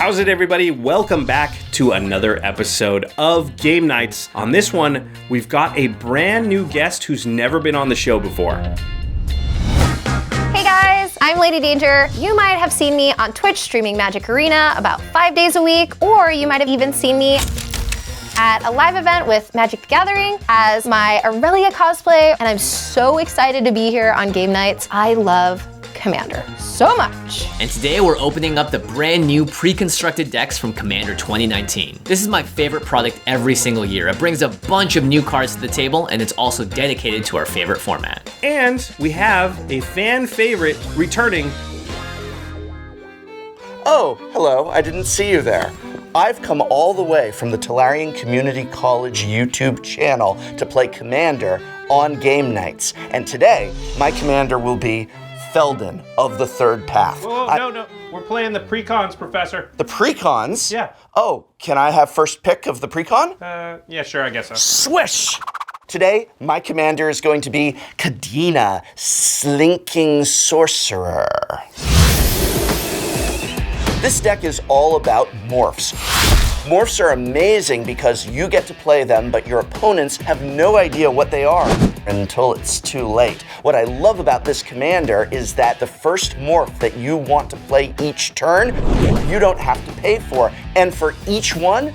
How's it, everybody? Welcome back to another episode of Game Nights. On this one, we've got a brand new guest who's never been on the show before. Hey guys, I'm Ladee Danger. You might have seen me on Twitch streaming Magic Arena about 5 days a week, or you might have even seen me at a live event with Magic the Gathering as my Aurelia cosplay, and I'm so excited to be here on Game Nights. I love Commander so much. And today we're opening up the brand new pre-constructed decks from Commander 2019. This is my favorite product every single year. It brings a bunch of new cards to the table, and it's also dedicated to our favorite format. And we have a fan favorite returning. Oh, hello, I didn't see you there. I've come all the way from the Tolarian Community College YouTube channel to play Commander on Game Nights. And today, my Commander will be Felden of the Third Path. No. We're playing the precons, Professor. The precons? Yeah. Oh, can I have first pick of the precon? Yeah, sure, I guess so. Swish! Today, my commander is going to be Kadena, Slinking Sorcerer. This deck is all about morphs. Morphs are amazing because you get to play them, but your opponents have no idea what they are until it's too late. What I love about this commander is that the first morph that you want to play each turn, you don't have to pay for. And for each one,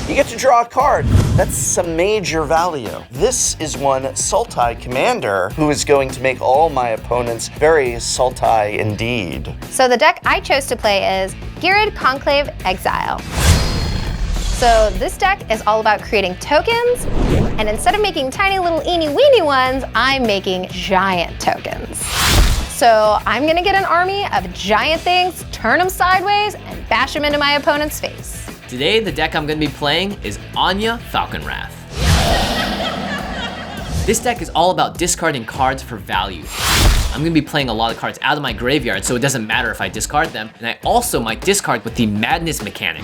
you get to draw a card. That's some major value. This is one Sultai commander who is going to make all my opponents very Sultai indeed. So the deck I chose to play is Geared Conclave Exile. So this deck is all about creating tokens, and instead of making tiny little eeny weeny ones, I'm making giant tokens. So I'm gonna get an army of giant things, turn them sideways, and bash them into my opponent's face. Today, the deck I'm gonna be playing is Anya Falconwrath. This deck is all about discarding cards for value. I'm gonna be playing a lot of cards out of my graveyard, so it doesn't matter if I discard them, and I also might discard with the Madness mechanic,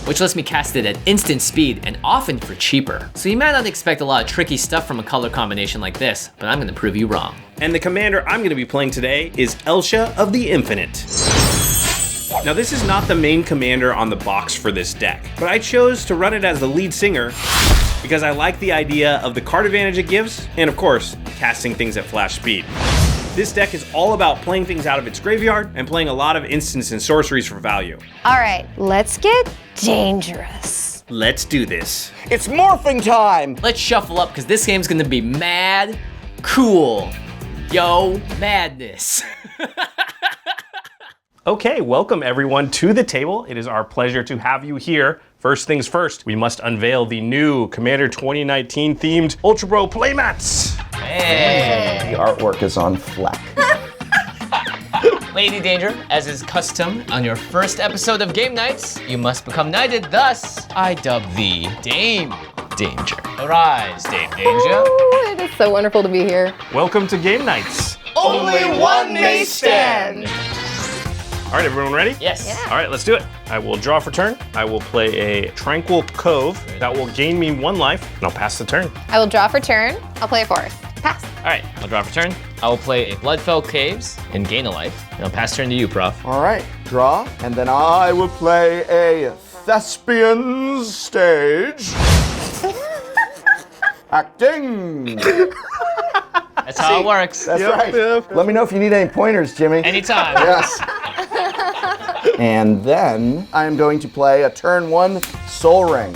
which lets me cast it at instant speed and often for cheaper. So you might not expect a lot of tricky stuff from a color combination like this, but I'm gonna prove you wrong. And the commander I'm going to be playing today is Elsha of the Infinite. Now, this is not the main commander on the box for this deck, but I chose to run it as the lead singer because I like the idea of the card advantage it gives, and of course, casting things at flash speed. This deck is all about playing things out of its graveyard and playing a lot of instants and sorceries for value. All right, let's get dangerous. Let's do this. It's morphing time! Let's shuffle up, because this game's gonna be mad cool. Yo, madness. Okay, welcome everyone to the table. It is our pleasure to have you here. First things first, we must unveil the new Commander 2019 themed Ultra Bro playmats. Hey. The artwork is on fleck. Ladee Danger, as is custom on your first episode of Game Nights, you must become knighted. Thus, I dub thee Dame Danger. Arise, Dame Danger. Oh, it is so wonderful to be here. Welcome to Game Nights. Only one may stand! All right, everyone ready? Yes. Yeah. All right, let's do it. I will draw for turn. I will play a Tranquil Cove. That will gain me 1 life, and I'll pass the turn. I will draw for turn. I'll play a forest. Pass. All right, I'll draw for turn. I will play a Bloodfell Caves and gain a life. And I'll pass turn to you, Prof. All right, draw, and then I will play a Thespian Stage. Acting! That's how it works. That's right. Let me know if you need any pointers, Jimmy. Anytime. Yes. And then I'm going to play a turn 1 Soul Ring.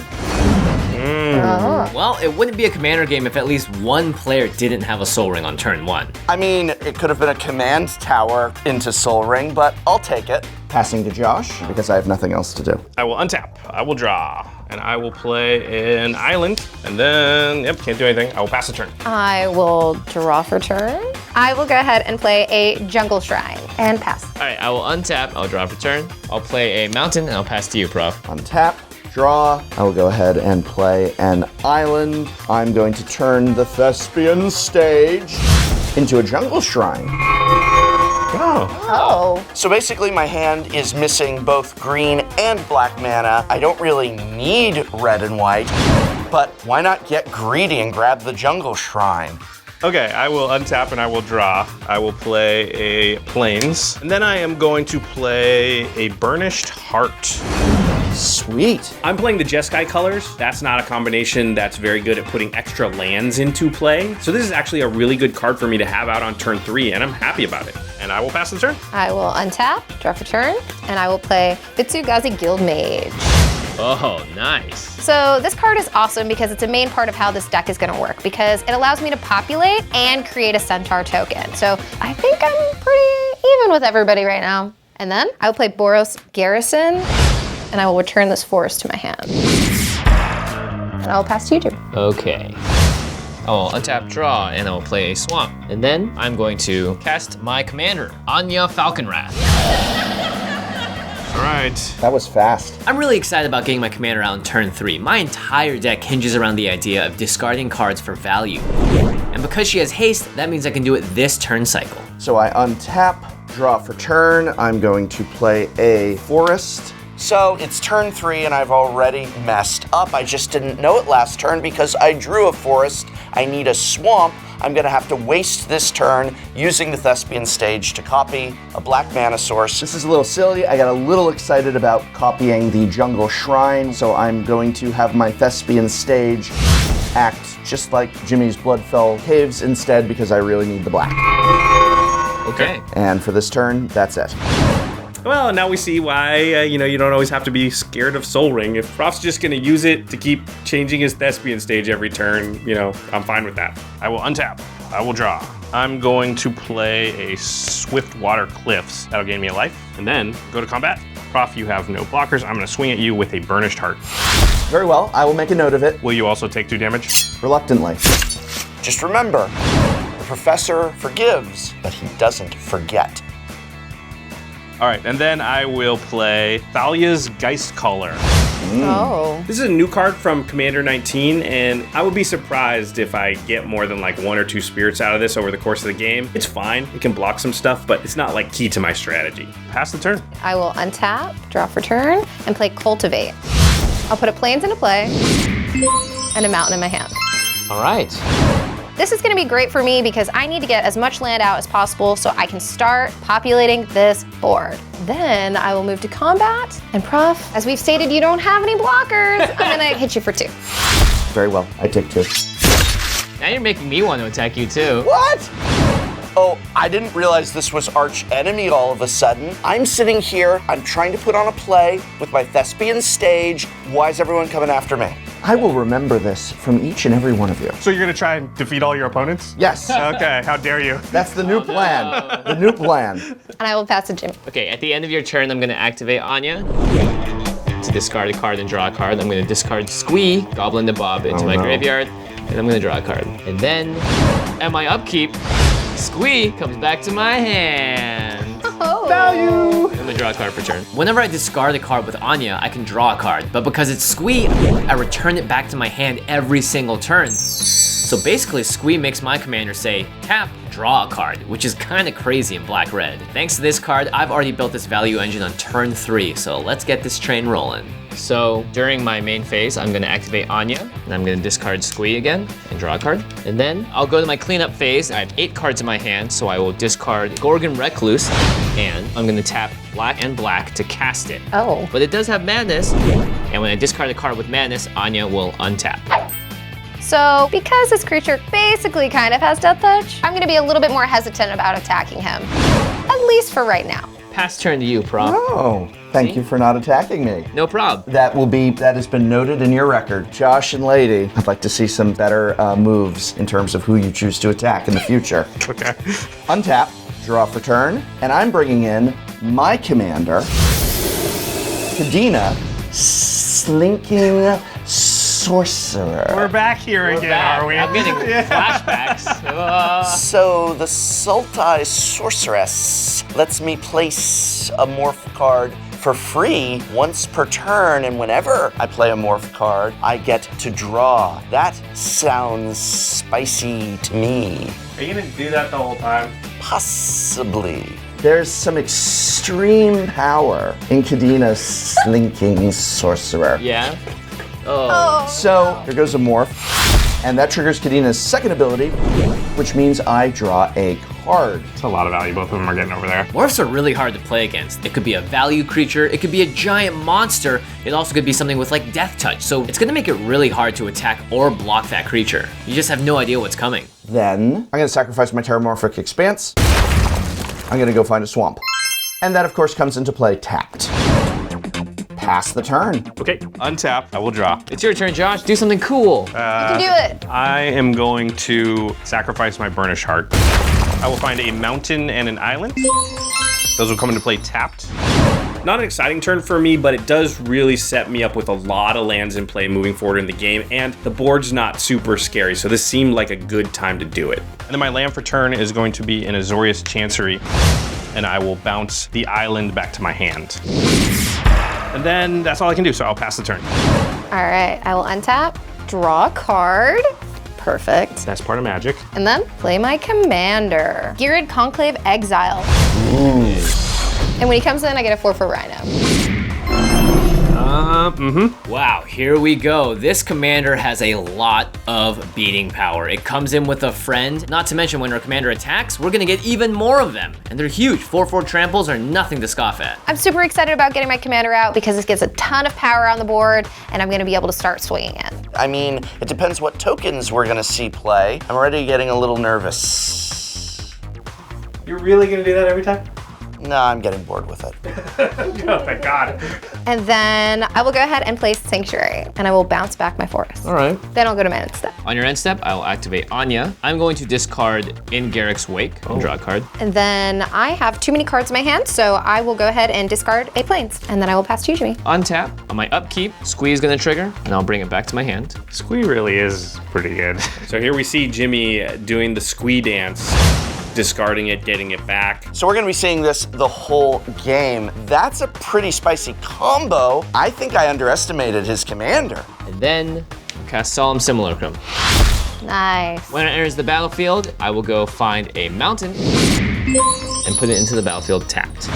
Well, it wouldn't be a commander game if at least one player didn't have a Soul Ring on turn 1. I mean, it could have been a command tower into Soul Ring, but I'll take it. Passing to Josh, because I have nothing else to do. I will untap. I will draw. And I will play an island. And then, yep, can't do anything. I will pass the turn. I will draw for turn. I will go ahead and play a Jungle Shrine and pass. All right, I will untap. I'll draw for turn. I'll play a mountain, and I'll pass to you, Prof. Untap, draw. I will go ahead and play an island. I'm going to turn the Thespian Stage into a Jungle Shrine. Oh. So basically my hand is missing both green and black mana. I don't really need red and white, but why not get greedy and grab the Jungle Shrine? Okay, I will untap and I will draw. I will play a Plains. And then I am going to play a Burnished Heart. Sweet. I'm playing the Jeskai colors. That's not a combination that's very good at putting extra lands into play. So this is actually a really good card for me to have out on turn 3, and I'm happy about it. And I will pass the turn. I will untap, draw for turn, and I will play Vitsugazi Guildmage. Oh, nice. So this card is awesome because it's a main part of how this deck is gonna work, because it allows me to populate and create a centaur token. So I think I'm pretty even with everybody right now. And then I will play Boros Garrison, and I will return this forest to my hand. And I will pass to you two. Okay. I'll untap, draw, and I'll play a swamp. And then I'm going to cast my commander, Anya Falconwrath. All right. That was fast. I'm really excited about getting my commander out on turn 3. My entire deck hinges around the idea of discarding cards for value. And because she has haste, that means I can do it this turn cycle. So I untap, draw for turn. I'm going to play a forest. So it's turn 3 and I've already messed up. I just didn't know it last turn because I drew a forest. I need a swamp. I'm gonna have to waste this turn using the Thespian stage to copy a black mana source. This is a little silly. I got a little excited about copying the jungle shrine, so I'm going to have my Thespian stage act just like Jimmy's Bloodfell Caves instead because I really need the black. Okay. And for this turn, that's it. Well, now we see why, you don't always have to be scared of Soul Ring. If Prof's just going to use it to keep changing his Thespian stage every turn, I'm fine with that. I will untap. I will draw. I'm going to play a Swiftwater Cliffs. That'll gain me a life. And then go to combat. Prof, you have no blockers. I'm going to swing at you with a Burnished Heart. Very well. I will make a note of it. Will you also take 2 damage? Reluctantly. Just remember, the professor forgives, but he doesn't forget. All right, and then I will play Thalia's Geistcaller. Oh. This is a new card from Commander 19, and I would be surprised if I get more than like 1 or 2 spirits out of this over the course of the game. It's fine, it can block some stuff, but it's not like key to my strategy. Pass the turn. I will untap, draw for turn, and play Cultivate. I'll put a Plains into play and a Mountain in my hand. All right. This is gonna be great for me because I need to get as much land out as possible so I can start populating this board. Then I will move to combat, and Prof, as we've stated, you don't have any blockers. I'm gonna hit you for 2. Very well. I take 2. Now you're making me want to attack you too. What? Oh, I didn't realize this was arch enemy all of a sudden. I'm sitting here, I'm trying to put on a play with my Thespian stage. Why is everyone coming after me? I will remember this from each and every one of you. So you're gonna try and defeat all your opponents? Yes. Okay, how dare you? That's the new plan. The new plan. And I will pass to Jimmy. Okay, at the end of your turn, I'm gonna activate Anya to discard a card and draw a card. I'm gonna discard Squee, Goblin the Bob, into my graveyard, and I'm gonna draw a card. And then, at my upkeep, Squee comes back to my hand. Oh. Value. I'm gonna draw a card per turn. Whenever I discard a card with Anya, I can draw a card. But because it's Squee, I return it back to my hand every single turn. So basically, Squee makes my commander say, tap, draw a card, which is kind of crazy in black-red. Thanks to this card, I've already built this value engine on turn 3, so let's get this train rolling. So during my main phase, I'm gonna activate Anya, and I'm gonna discard Squee again and draw a card. And then I'll go to my cleanup phase. I have 8 cards in my hand, so I will discard Gorgon Recluse, and I'm gonna tap black and black to cast it. Oh. But it does have madness, and when I discard a card with madness, Anya will untap. So because this creature basically kind of has Death Touch, I'm gonna be a little bit more hesitant about attacking him. At least for right now. Pass turn to you, Prof. Oh, thank you for not attacking me. No prob. That has been noted in your record. Josh and Ladee, I'd like to see some better moves in terms of who you choose to attack in the future. Okay. Untap, draw for turn, and I'm bringing in my commander, Kadena, Slinking Sorcerer. We're back here again, are we? I'm getting flashbacks. So the Sultai Sorceress lets me place a morph card for free once per turn, and whenever I play a morph card, I get to draw. That sounds spicy to me. Are you gonna do that the whole time? Possibly. There's some extreme power in Kadena's Slinking Sorcerer. Yeah? Oh. So here goes a morph. And that triggers Kadina's second ability, which means I draw a card. It's a lot of value both of them are getting over there. Morphs are really hard to play against. It could be a value creature, it could be a giant monster, it also could be something with like Death Touch, so it's gonna make it really hard to attack or block that creature. You just have no idea what's coming. Then I'm gonna sacrifice my Terramorphic Expanse. I'm gonna go find a swamp. And that of course comes into play tapped. Pass the turn. Okay, untap, I will draw. It's your turn, Josh. Do something cool. You can do it. I am going to sacrifice my Burnish Heart. I will find a mountain and an island. Those will come into play tapped. Not an exciting turn for me, but it does really set me up with a lot of lands in play moving forward in the game, and the board's not super scary, so this seemed like a good time to do it. And then my land for turn is going to be an Azorius Chancery, and I will bounce the island back to my hand. And then that's all I can do, so I'll pass the turn. All right, I will untap, draw a card. Perfect. That's part of Magic. And then play my commander. Geared Conclave Exile. And when he comes in, I get a 4/4 Rhino. Wow, here we go. This commander has a lot of beating power. It comes in with a friend. Not to mention when our commander attacks, we're gonna get even more of them. And they're huge. 4/4 tramples are nothing to scoff at. I'm super excited about getting my commander out because this gives a ton of power on the board and I'm gonna be able to start swinging in. I mean, it depends what tokens we're gonna see play. I'm already getting a little nervous. You're really gonna do that every time? No, I'm getting bored with it. Oh, thank God. And then I will go ahead and place Sanctuary and I will bounce back my forest. All right. Then I'll go to my end step. On your end step, I will activate Anya. I'm going to discard In Garrick's Wake and draw a card. And then I have too many cards in my hand, so I will go ahead and discard a Plains. And then I will pass to you, Jimmy. Untap. On my upkeep, Squee is gonna trigger, and I'll bring it back to my hand. Squee really is pretty good. So here we see Jimmy doing the Squee dance. Discarding it, getting it back. So we're gonna be seeing this the whole game. That's a pretty spicy combo. I think I underestimated his commander. And then cast Solemn Simulacrum. Nice. When it enters the battlefield, I will go find a mountain and put it into the battlefield tapped.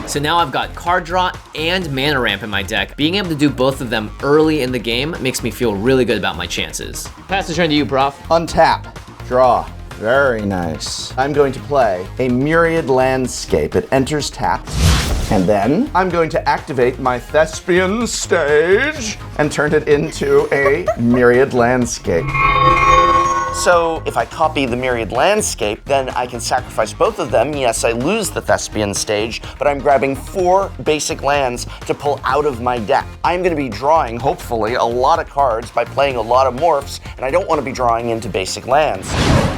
So now I've got card draw and mana ramp in my deck. Being able to do both of them early in the game makes me feel really good about my chances. Pass the turn to you, Prof. Untap, draw. Very nice. I'm going to play a Myriad Landscape. It enters tapped. And then I'm going to activate my Thespian Stage and turn it into a Myriad Landscape. So if I copy the Myriad Landscape, then I can sacrifice both of them. Yes, I lose the Thespian Stage, but I'm grabbing 4 basic lands to pull out of my deck. I'm gonna be drawing, hopefully, a lot of cards by playing a lot of morphs, and I don't wanna be drawing into basic lands.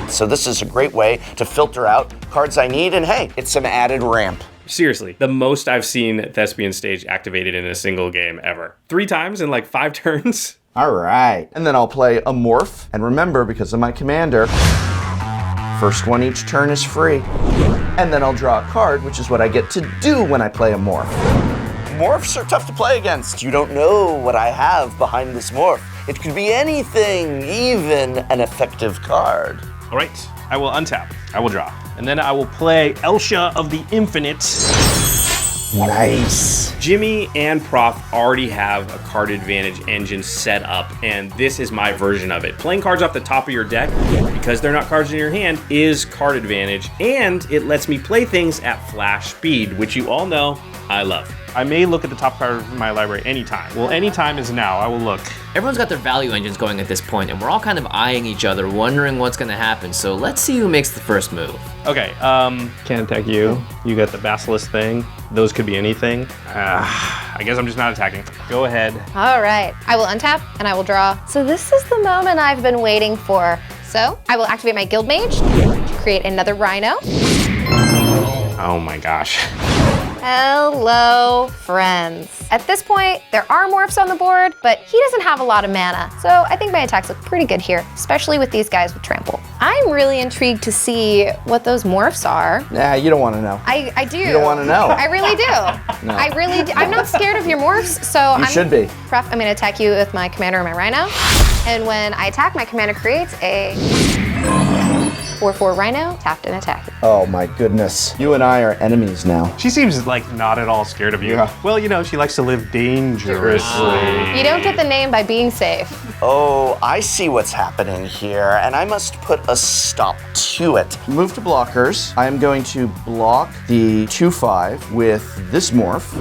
So this is a great way to filter out cards I need, and hey, it's some added ramp. Seriously, the most I've seen Thespian Stage activated in a single game ever. 3 times in like 5 turns. All right, and then I'll play a morph, and remember, because of my commander, first one each turn is free. And then I'll draw a card, which is what I get to do when I play a morph. Morphs are tough to play against. You don't know what I have behind this morph. It could be anything, even an effective card. All right, I will untap, I will draw. And then I will play Elsha of the Infinite. Nice. Jimmy and Prof already have a card advantage engine set up, and this is my version of it. Playing cards off the top of your deck, because they're not cards in your hand, is card advantage, and it lets me play things at flash speed, which you all know I love. I may look at the top card of my library anytime. Well, anytime is now. I will look. Everyone's got their value engines going at this point, and we're all kind of eyeing each other, wondering what's gonna happen. So let's see who makes the first move. Okay, can't attack you. You got the Basilisk thing. Those could be anything. I guess I'm just not attacking. Go ahead. All right, I will untap and I will draw. So this is the moment I've been waiting for. So I will activate my Guild Mage to create another Rhino. Oh my gosh. Hello, friends. At this point, there are morphs on the board, but he doesn't have a lot of mana. So I think my attacks look pretty good here, especially with these guys with trample. I'm really intrigued to see what those morphs are. Nah, you don't want to know. I do. You don't want to know. I really do. No. I really do. I'm not scared of your morphs, so You should be. Prof, I'm gonna attack you with my commander and my Rhino. And when I attack, my commander creates a 4/4 Rhino, tapped and attacked. Oh my goodness. You and I are enemies now. She seems like not at all scared of you. Yeah. Well, you know, she likes to live dangerously. You don't get the name by being safe. Oh, I see what's happening here, and I must put a stop to it. Move to blockers. I am going to block the 2/5 with this morph.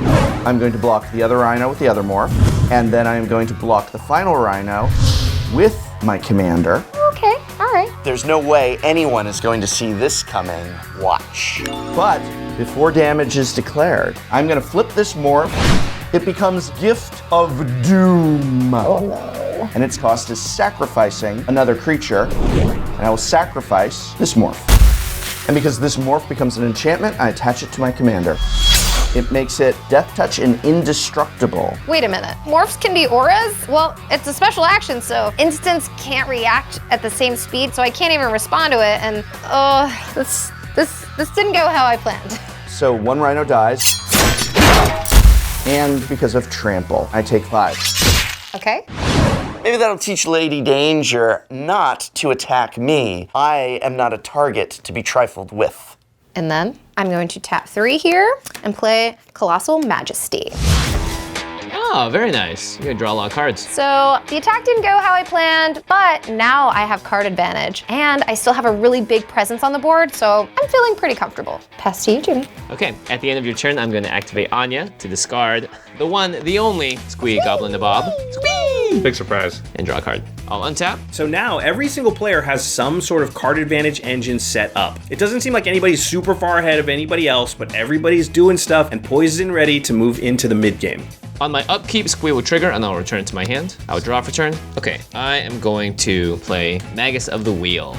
I'm going to block the other rhino with the other morph, and then I am going to block the final rhino with my commander. Okay, all right. There's no way anyone is going to see this coming. Watch. But before damage is declared, I'm going to flip this morph. It becomes Gift of Doom. Oh no. And its cost is sacrificing another creature. And I will sacrifice this morph. And because this morph becomes an enchantment, I attach it to my commander. It makes it Death Touch and indestructible. Wait a minute. Morphs can be auras? Well, it's a special action, so instants can't react at the same speed, so I can't even respond to it. And this didn't go how I planned. So one rhino dies. And because of trample, I take 5. Okay. Maybe that'll teach Ladee Danger not to attack me. I am not a target to be trifled with. And then I'm going to tap 3 here and play Colossal Majesty. Oh, very nice. You're gonna draw a lot of cards. So the attack didn't go how I planned, but now I have card advantage. And I still have a really big presence on the board, so I'm feeling pretty comfortable. Pass to you, Jimmy. Okay, at the end of your turn, I'm gonna activate Anya to discard the one, the only Squee Goblin Nabob. Squee! Big surprise. And draw a card. I'll untap. So now every single player has some sort of card advantage engine set up. It doesn't seem like anybody's super far ahead of anybody else, but everybody's doing stuff and poised and ready to move into the mid game. On my upkeep, Squee will trigger and I'll return it to my hand. I'll draw for turn. Okay, I am going to play Magus of the Wheel.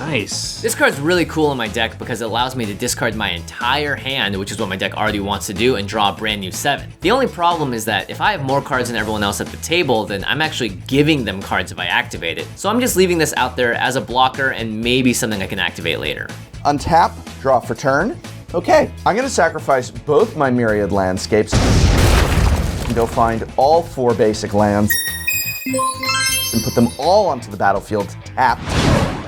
Nice. This card's really cool in my deck because it allows me to discard my entire hand, which is what my deck already wants to do, and draw a brand new 7. The only problem is that if I have more cards than everyone else at the table, then I'm actually giving them cards if I activate it. So I'm just leaving this out there as a blocker and maybe something I can activate later. Untap, draw for turn. Okay, I'm gonna sacrifice both my Myriad Landscapes and go find all 4 basic lands and put them all onto the battlefield tapped.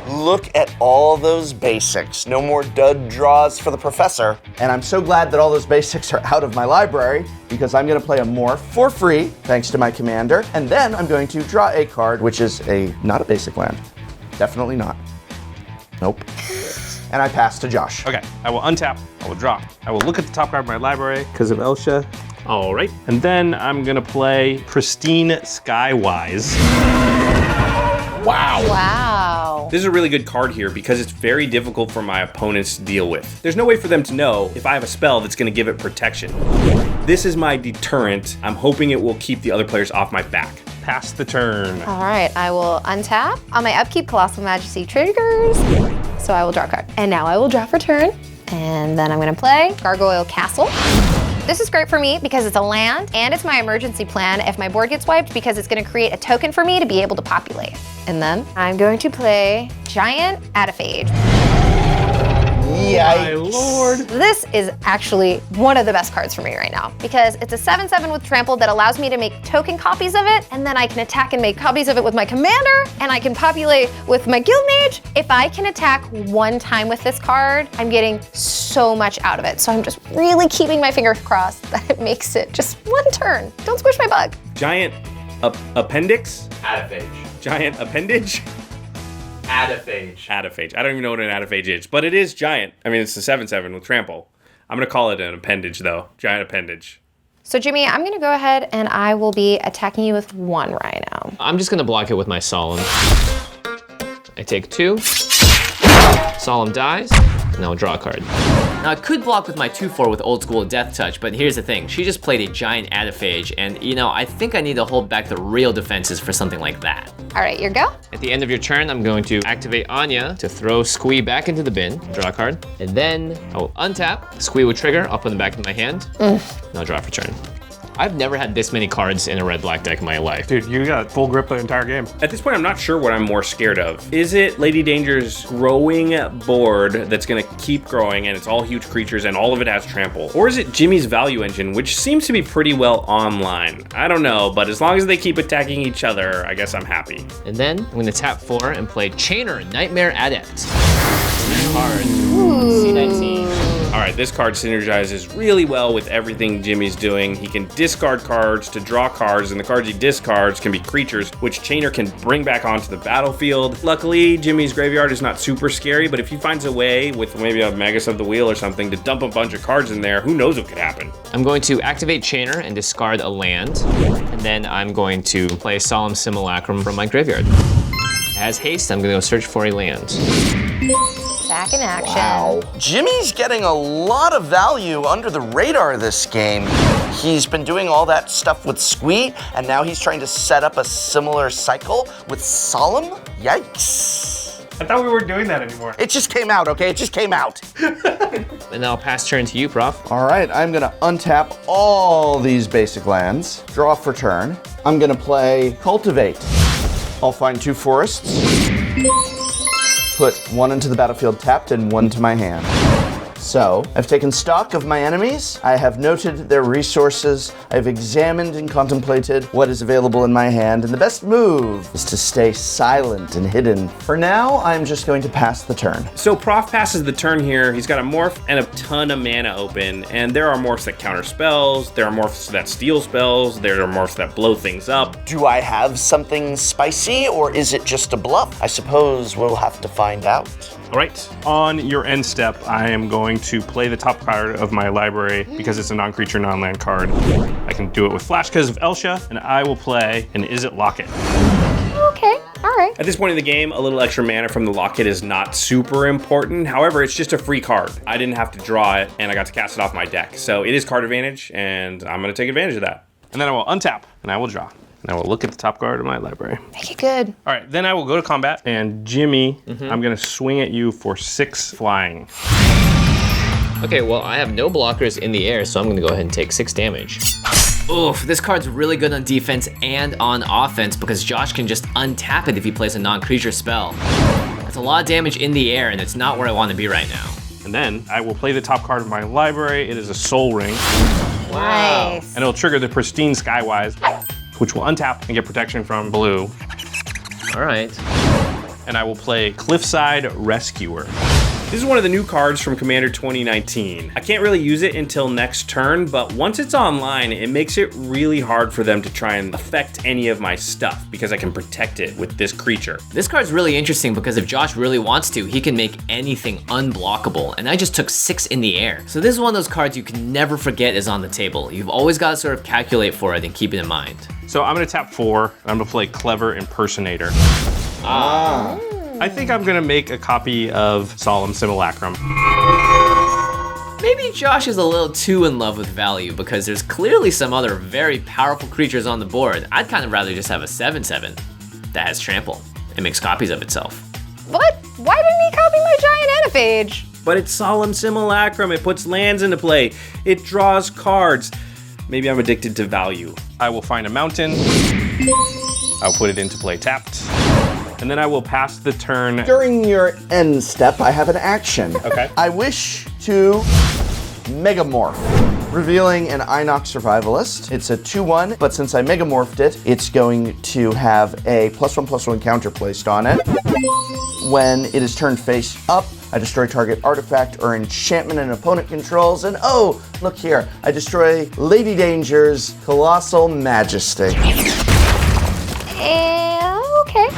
Look at all those basics. No more dud draws for the professor. And I'm so glad that all those basics are out of my library because I'm gonna play a morph for free, thanks to my commander. And then I'm going to draw a card, which is not a basic land. Definitely not. Nope. And I pass to Josh. Okay, I will untap, I will draw. I will look at the top card of my library because of Elsha. All right, and then I'm gonna play Pristine Skywise. Wow. Wow. This is a really good card here because it's very difficult for my opponents to deal with. There's no way for them to know if I have a spell that's gonna give it protection. This is my deterrent. I'm hoping it will keep the other players off my back. Pass the turn. All right, I will untap. On my upkeep, Colossal Majesty triggers. So I will draw a card. And now I will draw for turn. And then I'm gonna play Gargoyle Castle. This is great for me because it's a land and it's my emergency plan if my board gets wiped because it's gonna create a token for me to be able to populate. And then I'm going to play Giant Ataphage. Yikes. My lord. This is actually one of the best cards for me right now because it's a 7/7 with trample that allows me to make token copies of it, and then I can attack and make copies of it with my commander, and I can populate with my guild mage. If I can attack one time with this card, I'm getting so much out of it. So I'm just really keeping my fingers crossed that it makes it just one turn. Don't squish my bug. Giant appendix? Ataphage. Giant appendage? Ataphage. Ataphage. I don't even know what an ataphage is, but it is giant. I mean, it's a 7/7 with trample. I'm gonna call it an appendage though. Giant appendage. So Jimmy, I'm gonna go ahead and I will be attacking you with 1 rhino. I'm just gonna block it with my Solemn. I take 2. Solemn dies, and I'll draw a card. Now I could block with my 2/4 with Old School Death Touch, but here's the thing. She just played a Giant Ataphage, and I think I need to hold back the real defenses for something like that. All right, your go. At the end of your turn, I'm going to activate Anya to throw Squee back into the bin, draw a card, and then I will untap. Squee will trigger, I'll put them back in my hand, and I'll draw for turn. I've never had this many cards in a red-black deck in my life. Dude, you got full grip the entire game. At this point, I'm not sure what I'm more scared of. Is it Ladee Danger's growing board that's gonna keep growing and it's all huge creatures and all of it has trample? Or is it Jimmy's value engine, which seems to be pretty well online? I don't know, but as long as they keep attacking each other, I guess I'm happy. And then I'm gonna tap 4 and play Chainer Nightmare Adept. Card. C19. All Alright, this card synergizes really well with everything Jimmy's doing. He can discard cards to draw cards, and the cards he discards can be creatures, which Chainer can bring back onto the battlefield. Luckily, Jimmy's graveyard is not super scary, but if he finds a way with maybe a Magus of the Wheel or something to dump a bunch of cards in there, who knows what could happen. I'm going to activate Chainer and discard a land, and then I'm going to play Solemn Simulacrum from my graveyard. As haste, I'm gonna go search for a land. Back in action. Wow. Jimmy's getting a lot of value under the radar this game. He's been doing all that stuff with Squee, and now he's trying to set up a similar cycle with Solemn? Yikes. I thought we weren't doing that anymore. It just came out, okay? It just came out. And I'll pass turn to you, Prof. All right, I'm gonna untap all these basic lands, draw for turn. I'm gonna play Cultivate. I'll find 2 forests, put 1 into the battlefield tapped and 1 to my hand. So, I've taken stock of my enemies, I have noted their resources, I've examined and contemplated what is available in my hand, and the best move is to stay silent and hidden. For now, I'm just going to pass the turn. So Prof passes the turn here. He's got a morph and a ton of mana open, and there are morphs that counter spells, there are morphs that steal spells, there are morphs that blow things up. Do I have something spicy, or is it just a bluff? I suppose we'll have to find out. All right, on your end step, I am going to play the top card of my library because it's a non-creature, non-land card. I can do it with Flash because of Elsha, and I will play an Is It Locket. Okay, all right. At this point in the game, a little extra mana from the Locket is not super important. However, it's just a free card. I didn't have to draw it, and I got to cast it off my deck. So it is card advantage, and I'm going to take advantage of that. And then I will untap, and I will draw. And I will look at the top card of my library. Make it good. All right, then I will go to combat, and Jimmy, I'm gonna swing at you for 6 flying. Okay, well, I have no blockers in the air, so I'm gonna go ahead and take 6 damage. Oof, this card's really good on defense and on offense because Josh can just untap it if he plays a non-creature spell. That's a lot of damage in the air, and it's not where I want to be right now. And then I will play the top card of my library. It is a Soul Ring, Nice. and it'll trigger the Pristine Skywise, which will untap and get protection from blue. All right. And I will play Cliffside Rescuer. This is one of the new cards from Commander 2019. I can't really use it until next turn, but once it's online, it makes it really hard for them to try and affect any of my stuff because I can protect it with this creature. This card's really interesting because if Josh really wants to, he can make anything unblockable, and I just took 6 in the air. So this is one of those cards you can never forget is on the table. You've always got to sort of calculate for it and keep it in mind. So I'm gonna tap 4. I'm gonna play Clever Impersonator. I think I'm gonna make a copy of Solemn Simulacrum. Maybe Josh is a little too in love with value because there's clearly some other very powerful creatures on the board. I'd kind of rather just have a 7/7 that has trample and makes copies of itself. What? Why didn't he copy my giant Anaphage? But it's Solemn Simulacrum. It puts lands into play. It draws cards. Maybe I'm addicted to value. I will find a mountain. I'll put it into play tapped. And then I will pass the turn. During your end step, I have an action. Okay. I wish to Megamorph, revealing an Inox Survivalist. It's a 2/1, but since I Megamorphed it, it's going to have a +1/+1 counter placed on it. When it is turned face up, I destroy target artifact or enchantment an opponent controls, and oh, look here, I destroy Ladee Danger's Colossal Majesty. Okay.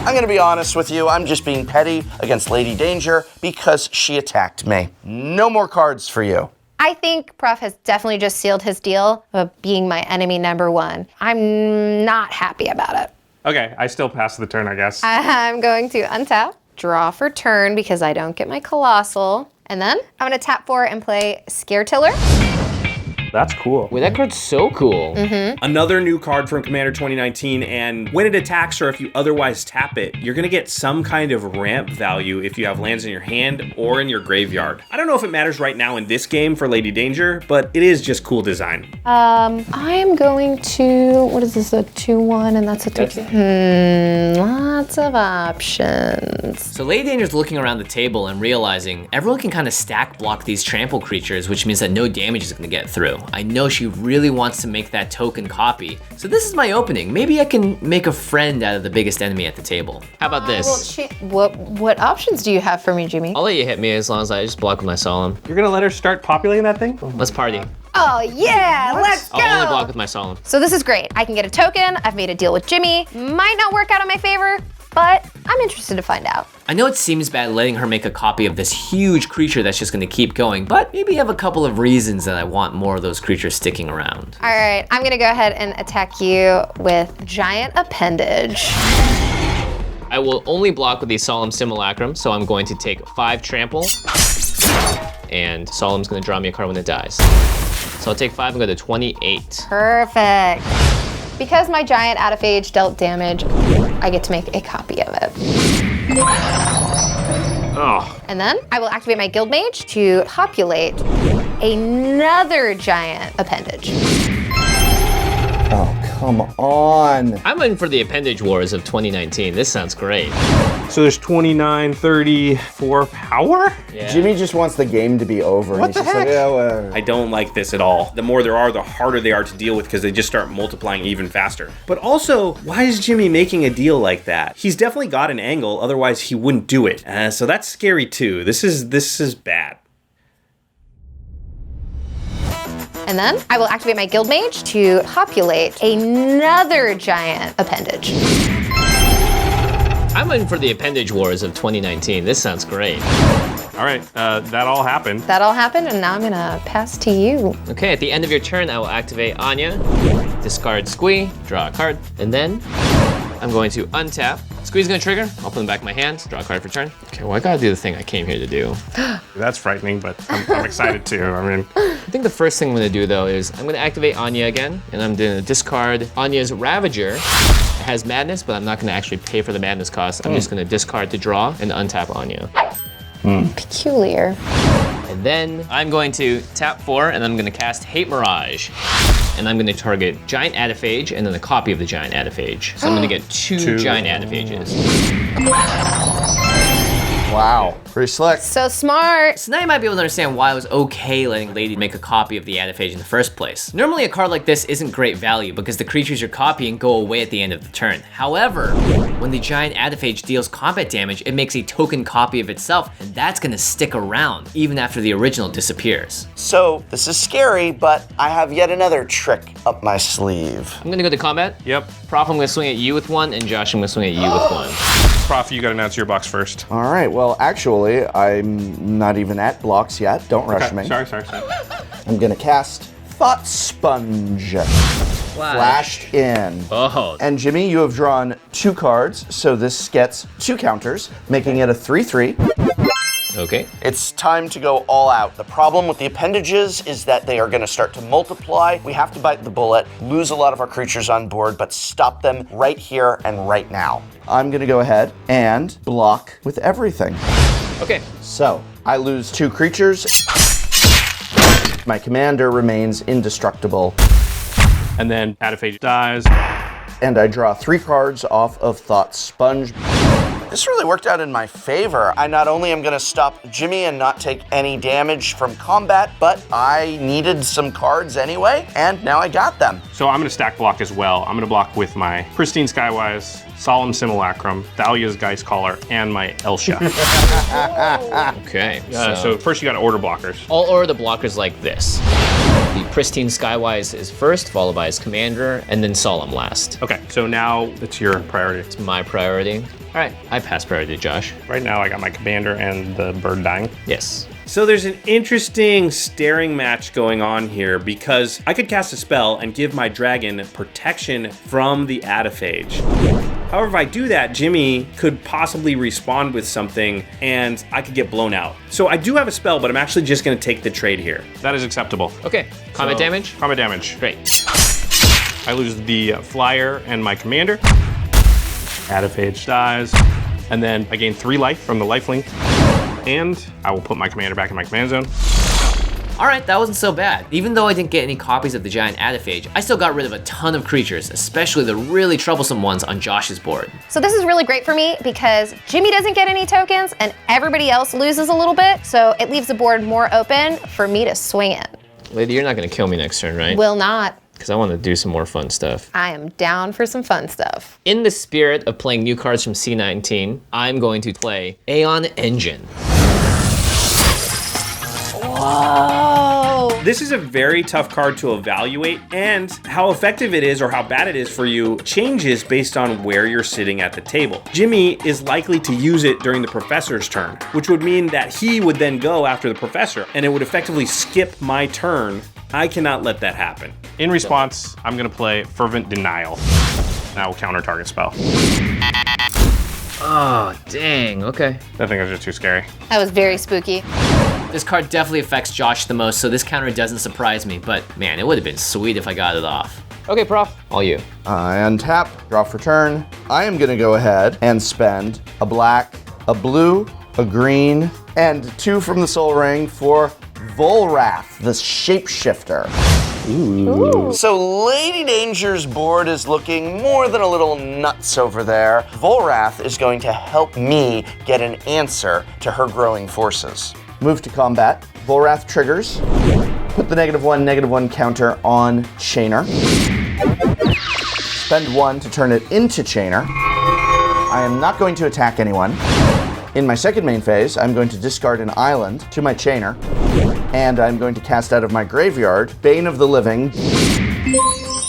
I'm gonna be honest with you, I'm just being petty against Ladee Danger because she attacked me. No more cards for you. I think Prof has definitely just sealed his deal of being my enemy #1. I'm not happy about it. Okay, I still pass the turn, I guess. I'm going to untap, draw for turn because I don't get my Colossal, and then I'm gonna tap 4 and play Scare Tiller. That's cool. Wait, that card's so cool. Another new card from Commander 2019, and when it attacks or if you otherwise tap it, you're gonna get some kind of ramp value if you have lands in your hand or in your graveyard. I don't know if it matters right now in this game for Ladee Danger, but it is just cool design. I am going to, what is this, a 2/1, and that's a 2/2. Lots of options. So Ladee Danger's looking around the table and realizing everyone can kind of stack block these trample creatures, which means that no damage is going to get through. I know she really wants to make that token copy. So this is my opening. Maybe I can make a friend out of the biggest enemy at the table. How about this? What options do you have for me, Jimmy? I'll let you hit me as long as I just block with my solemn. You're gonna let her start populating that thing? Let's party. Oh yeah, let's go! I'll only block with my solemn. So this is great. I can get a token. I've made a deal with Jimmy. Might not work out in my favor, but I'm interested to find out. I know it seems bad letting her make a copy of this huge creature that's just gonna keep going, but maybe I have a couple of reasons that I want more of those creatures sticking around. All right, I'm gonna go ahead and attack you with Giant Appendage. I will only block with the Solemn Simulacrum, so I'm going to take 5 trample, and Solemn's gonna draw me a card when it dies. So I'll take 5 and go to 28. Perfect. Because my giant autophage dealt damage, I get to make a copy of it. Oh. And then I will activate my Guild Mage to populate another giant appendage. Oh, come on. I'm in for the Appendage Wars of 2019. This sounds great. So there's 29, 34 power? Yeah. Jimmy just wants the game to be over. What He's the just like, heck? yeah, well. I don't like this at all. The more there are, the harder they are to deal with because they just start multiplying even faster. But also, why is Jimmy making a deal like that? He's definitely got an angle, otherwise he wouldn't do it. So that's scary too. This is bad. And then I will activate my Guild Mage to populate another giant appendage. I'm in for the Appendage Wars of 2019. This sounds great. All right, that all happened. That all happened, and now I'm gonna pass to you. Okay, at the end of your turn, I will activate Anya, discard Squee, draw a card, and then I'm going to untap. Squee's gonna trigger. I'll put him back in my hand, draw a card for turn. Okay, well, I gotta do the thing I came here to do. That's frightening, but I'm excited too. I mean, I think the first thing I'm gonna do though is I'm gonna activate Anya again, and I'm gonna discard Anya's Ravager. It has Madness, but I'm not gonna actually pay for the Madness cost. I'm just gonna discard to draw and untap Anya. Peculiar. And then I'm going to tap 4, and I'm gonna cast Hate Mirage. And I'm gonna target Giant Adaphage and then a copy of the Giant Adaphage. So I'm gonna get two Giant Adaphages. Wow, pretty slick. So smart. So now you might be able to understand why it was okay letting Ladee make a copy of the Adaphage in the first place. Normally a card like this isn't great value because the creatures you're copying go away at the end of the turn. However, when the Giant Adaphage deals combat damage, it makes a token copy of itself, and that's gonna stick around even after the original disappears. So this is scary, but I have yet another trick up my sleeve. I'm gonna go to combat. yep. Prof, I'm gonna swing at you with 1, and Josh, I'm gonna swing at you with 1. Prof, you gotta announce your box first. All right, well, actually, I'm not even at blocks yet. Don't rush me. Sorry. I'm gonna cast Thought Sponge. Flashed in. Oh. And Jimmy, you have drawn 2 cards, so this gets 2 counters, making it a 3/3. Okay. It's time to go all out. The problem with the appendages is that they are going to start to multiply. We have to bite the bullet, lose a lot of our creatures on board, but stop them right here and right now. I'm gonna go ahead and block with everything. Okay. So, I lose 2 creatures. My commander remains indestructible. And then Adaphage dies. And I draw 3 cards off of Thought Sponge. This really worked out in my favor. I not only am going to stop Jimmy and not take any damage from combat, but I needed some cards anyway, and now I got them. So I'm gonna stack block as well. I'm gonna block with my Pristine Skywise, Solemn Simulacrum, Thalia's Geist Caller, and my Elsha. Okay. So first you gotta order blockers. I'll order the blockers like this. The Pristine Skywise is first, followed by his commander, and then Solemn last. Okay, so now it's your priority. It's my priority. All right, I pass priority to Josh. Right now I got my commander and the bird dying. Yes. So there's an interesting staring match going on here because I could cast a spell and give my dragon protection from the Adaphage. However, if I do that, Jimmy could possibly respond with something and I could get blown out. So I do have a spell, but I'm actually just gonna take the trade here. That is acceptable. Okay, combat damage? Combat damage. Great. I lose the flyer and my commander. Adaphage dies. And then I gain 3 life from the lifelink. And I will put my commander back in my command zone. All right, that wasn't so bad. Even though I didn't get any copies of the Giant Adaphage, I still got rid of a ton of creatures, especially the really troublesome ones on Josh's board. So this is really great for me because Jimmy doesn't get any tokens and everybody else loses a little bit, so it leaves the board more open for me to swing it. Lady, you're not gonna kill me next turn, right? Will not. Because I want to do some more fun stuff. I am down for some fun stuff. In the spirit of playing new cards from C19, I'm going to play Aeon Engine. Whoa! This is a very tough card to evaluate, and how effective it is or how bad it is for you changes based on where you're sitting at the table. Jimmy is likely to use it during the professor's turn, which would mean that he would then go after the professor, and it would effectively skip my turn. I cannot let that happen. In response, I'm gonna play Fervent Denial. And I will counter target spell. Oh, dang, okay. I think that's just too scary. That was very spooky. This card definitely affects Josh the most, so this counter doesn't surprise me, but man, it would have been sweet if I got it off. Okay, Prof, all you. I untap, draw for turn. I am gonna go ahead and spend a black, a blue, a green, and 2 from the Soul Ring for Volrath, the Shapeshifter. Ooh. So Ladee Danger's board is looking more than a little nuts over there. Volrath is going to help me get an answer to her growing forces. Move to combat. Volrath triggers. Put the -1/-1 counter on Chainer. Spend 1 to turn it into Chainer. I am not going to attack anyone. In my second main phase, I'm going to discard an island to my Chainer, and I'm going to cast out of my graveyard Bane of the Living,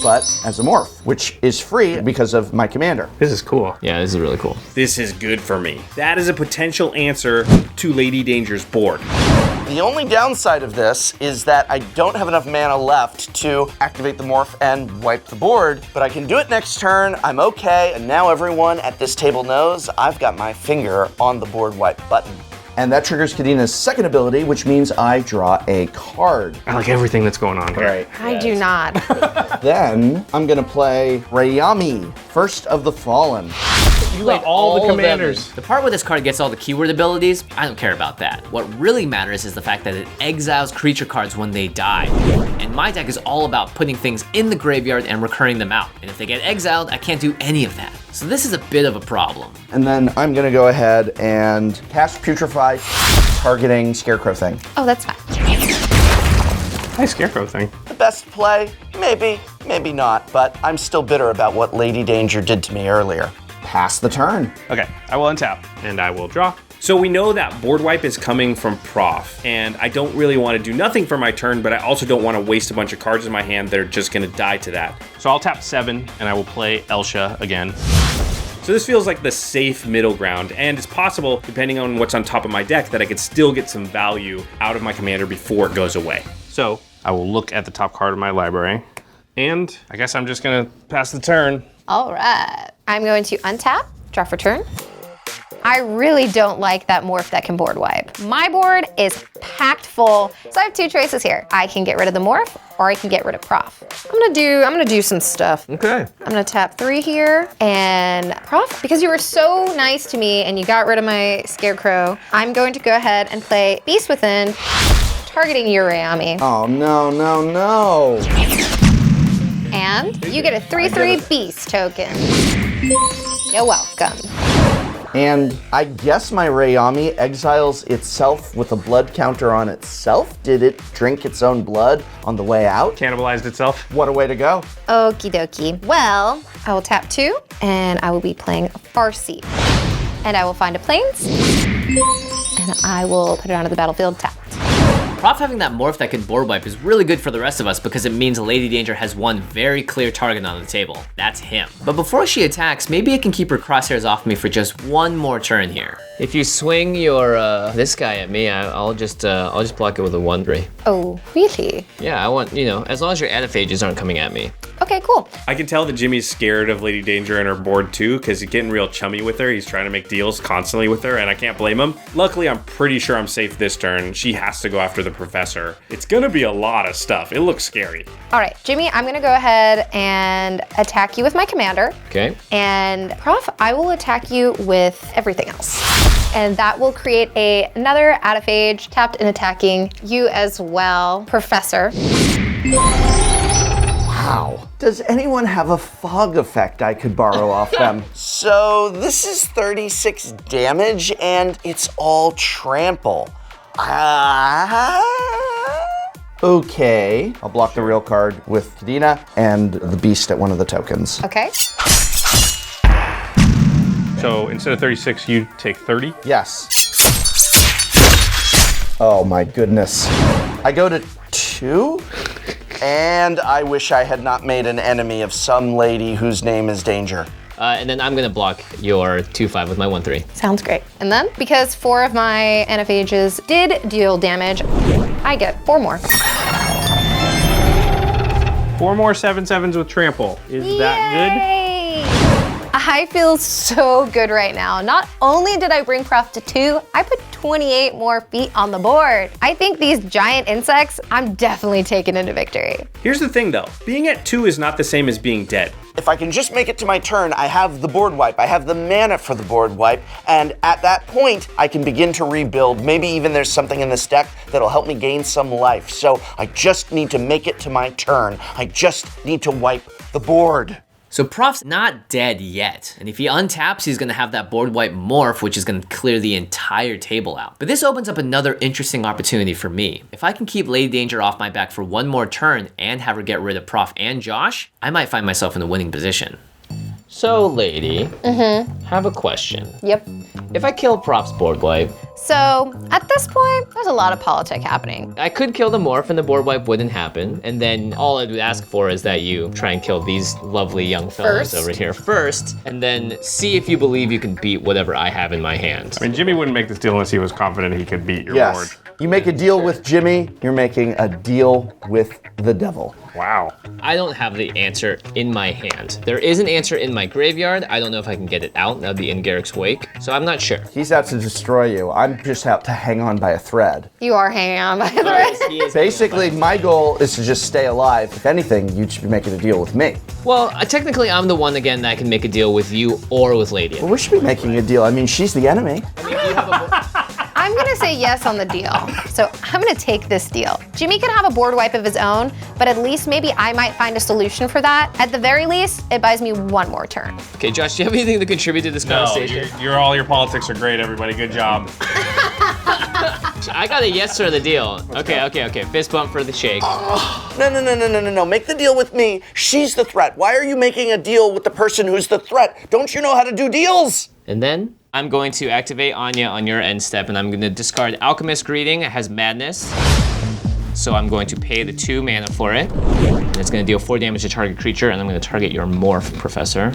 but as a morph, which is free because of my commander. This is cool. Yeah, this is really cool. This is good for me. That is a potential answer to Ladee Danger's board. The only downside of this is that I don't have enough mana left to activate the morph and wipe the board, but I can do it next turn. I'm okay, and now everyone at this table knows I've got my finger on the board wipe button. And that triggers Kadina's second ability, which means I draw a card. I like everything that's going on here. I do not. Then I'm gonna play Rayami, First of the Fallen. You got all the of them. commanders. The part where this card gets all the keyword abilities, I don't care about that. What really matters is the fact that it exiles creature cards when they die. And my deck is all about putting things in the graveyard and recurring them out. And if they get exiled, I can't do any of that. So this is a bit of a problem. And then I'm gonna go ahead and cast Putrefy, targeting Scarecrow thing. Oh, that's fine. Nice Scarecrow thing. The best play? Maybe, maybe not, but I'm still bitter about what Ladee Danger did to me earlier. Pass the turn. Okay, I will untap, and I will draw. So we know that board wipe is coming from Prof, and I don't really want to do nothing for my turn, but I also don't want to waste a bunch of cards in my hand that are just going to die to that. So I'll tap 7, and I will play Elsha again. So this feels like the safe middle ground, and it's possible, depending on what's on top of my deck, that I could still get some value out of my commander before it goes away. So I will look at the top card of my library, and I guess I'm just going to pass the turn. All right. I'm going to untap, draw for turn. I really don't like that morph that can board wipe. My board is packed full, so I have 2 choices here. I can get rid of the morph, or I can get rid of Prof. I'm gonna do some stuff. Okay. I'm gonna tap 3 here, and Prof, because you were so nice to me and you got rid of my Scarecrow, I'm going to go ahead and play Beast Within, targeting your Rayami. Oh, no, no, no. And you get a 3/3 Beast token. You're welcome. And I guess my Rayami exiles itself with a blood counter on itself? Did it drink its own blood on the way out? Cannibalized itself. What a way to go. Okie dokie. Well, I will tap 2, and I will be playing Farseed. And I will find a Plains, and I will put it onto the battlefield tapped. Prof having that morph that can board wipe is really good for the rest of us because it means Ladee Danger has one very clear target on the table. That's him. But before she attacks, maybe I can keep her crosshairs off me for just one more turn here. If you swing your this guy at me, I'll just block it with a 1/3. Oh, really? Yeah, I want, as long as your Adiphages aren't coming at me. Okay, cool. I can tell that Jimmy's scared of Ladee Danger and her board too, because he's getting real chummy with her. He's trying to make deals constantly with her, and I can't blame him. Luckily, I'm pretty sure I'm safe this turn. She has to go after the professor. It's gonna be a lot of stuff. It looks scary. All right, Jimmy, I'm gonna go ahead and attack you with my commander. Okay. And Prof, I will attack you with everything else. And that will create another Adaphage tapped and attacking you as well, Professor. Wow. Does anyone have a fog effect I could borrow off them? So this is 36 damage, and it's all trample. Okay, I'll block the real card with Kadena and the beast at one of the tokens. Okay. So instead of 36, you take 30. Yes. Oh my goodness. I go to 2, and I wish I had not made an enemy of some lady whose name is Danger. And then I'm gonna block your 2/5 with my 1/3. Sounds great. And then, because 4 of my NFHs did deal damage, I get 4 more. 4 more 7/7s with trample. Is that Yay! I feel so good right now. Not only did I bring Prof to 2, I put 28 more feet on the board. I think these giant insects, I'm definitely taking into victory. Here's the thing though, being at 2 is not the same as being dead. If I can just make it to my turn, I have the board wipe. I have the mana for the board wipe, and at that point, I can begin to rebuild. Maybe even there's something in this deck that'll help me gain some life. So I just need to make it to my turn. I just need to wipe the board. So Prof's not dead yet, and if he untaps, he's gonna have that board wipe morph, which is gonna clear the entire table out. But this opens up another interesting opportunity for me. If I can keep Ladee Danger off my back for one more turn and have her get rid of Prof and Josh, I might find myself in a winning position. So, lady, have a question. Yep. If I kill Prof's board wipe, So at this point, there's a lot of politic happening. I could kill the morph and the board wipe wouldn't happen, and then all I would ask for is that you try and kill these lovely young fellas First. over here first, and then see if you believe you can beat whatever I have in my hand. I mean, Jimmy wouldn't make this deal unless he was confident he could beat your board. Yes. You make a deal with Jimmy, you're making a deal with the devil. Wow. I don't have the answer in my hand. There is an answer in my graveyard. I don't know if I can get it out. That would be in Garrick's wake, so I'm not sure. He's out to destroy you. I'm just out to hang on by a thread. You are hanging on by the thread. Basically, my goal is to just stay alive. If anything, you should be making a deal with me. Well, technically, I'm the one again that can make a deal with you or with Lady. Well, we should be making a deal. I mean, she's the enemy. I'm gonna say yes on the deal. So I'm gonna take this deal. Jimmy can have a board wipe of his own, but at least maybe I might find a solution for that. At the very least, it buys me one more turn. Okay, Josh, do you have anything to contribute to this conversation? All your politics are great, everybody. Good job. I got a yes for the deal. Okay. Fist bump for the shake. No. Make the deal with me. She's the threat. Why are you making a deal with the person who's the threat? Don't you know how to do deals? And then I'm going to activate Anya on your end step, and I'm going to discard Alchemist Greeting. It has Madness. So I'm going to pay the 2 mana for it. And it's going to deal 4 damage to target creature, and I'm going to target your Morph, Professor.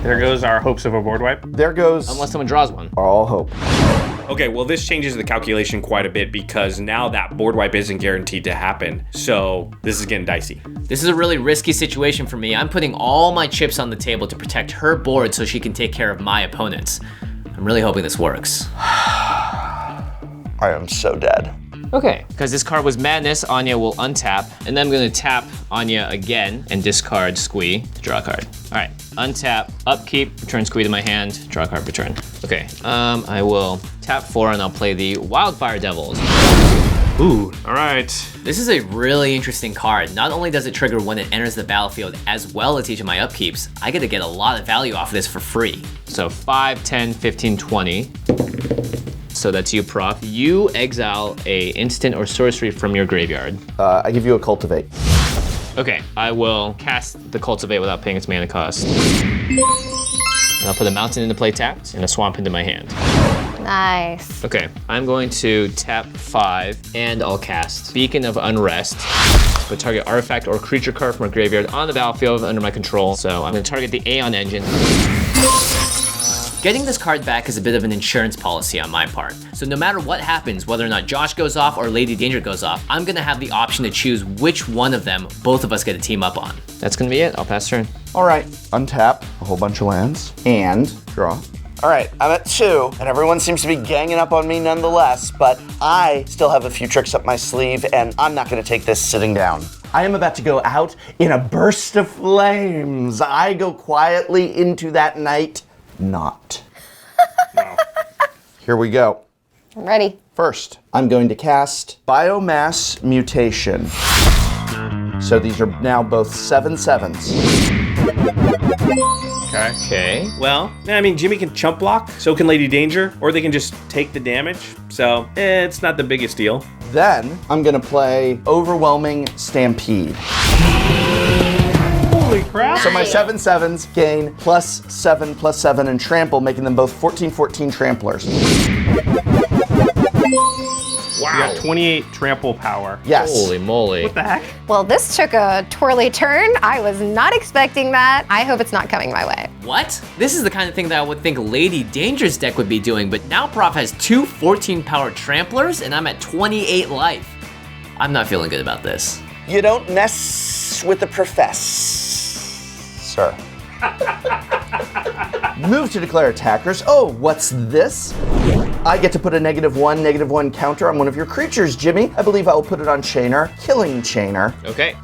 There goes our hopes of a board wipe. There goes Unless someone draws one. all hope. Okay, well this changes the calculation quite a bit because now that board wipe isn't guaranteed to happen. So this is getting dicey. This is a really risky situation for me. I'm putting all my chips on the table to protect her board so she can take care of my opponents. I'm really hoping this works. I am so dead. Okay, because this card was Madness, Anya will untap, and then I'm gonna tap Anya again and discard Squee to draw a card. All right, untap, upkeep, return Squee to my hand, draw a card, return. Okay, I will tap 4 and I'll play the Wildfire Devils. Ooh, all right. This is a really interesting card. Not only does it trigger when it enters the battlefield, as well as each of my upkeeps, I get to get a lot of value off of this for free. So 5, 10, 15, 20. So that's you, Prof. You exile a instant or sorcery from your graveyard. I give you a cultivate. Okay, I will cast the Cultivate without paying its mana cost. And I'll put a mountain into play tapped and a swamp into my hand. Nice. Okay, I'm going to tap 5 and I'll cast Beacon of Unrest. Put target artifact or creature card from a graveyard on the battlefield under my control. So I'm going to target the Aeon Engine. Getting this card back is a bit of an insurance policy on my part. So no matter what happens, whether or not Josh goes off or Ladee Danger goes off, I'm gonna have the option to choose which one of them both of us get to team up on. That's gonna be it, I'll pass turn. All right, untap a whole bunch of lands and draw. All right, I'm at 2, and everyone seems to be ganging up on me nonetheless, but I still have a few tricks up my sleeve, and I'm not gonna take this sitting down. I am about to go out in a burst of flames. I go quietly into that night. Not. Here we go. I'm ready. First, I'm going to cast Biomass Mutation. So these are now both 7/7s. Okay. Well, I mean, Jimmy can chump block, so can Ladee Danger, or they can just take the damage. So, it's not the biggest deal. Then I'm gonna play Overwhelming Stampede. Holy crap. So my 7/7s gain +7/+7 and trample, making them both 14/14 tramplers. You got 28 trample power. Yes. Holy moly. What the heck? Well, this took a twirly turn. I was not expecting that. I hope it's not coming my way. What? This is the kind of thing that I would think Ladee Danger's deck would be doing, but now Prof has two 14-power tramplers and I'm at 28 life. I'm not feeling good about this. You don't mess with the Professsssssssor. Move to declare attackers. Oh, what's this? I get to put a -1/-1 counter on one of your creatures, Jimmy. I believe I will put it on Chainer, killing Chainer. Okay.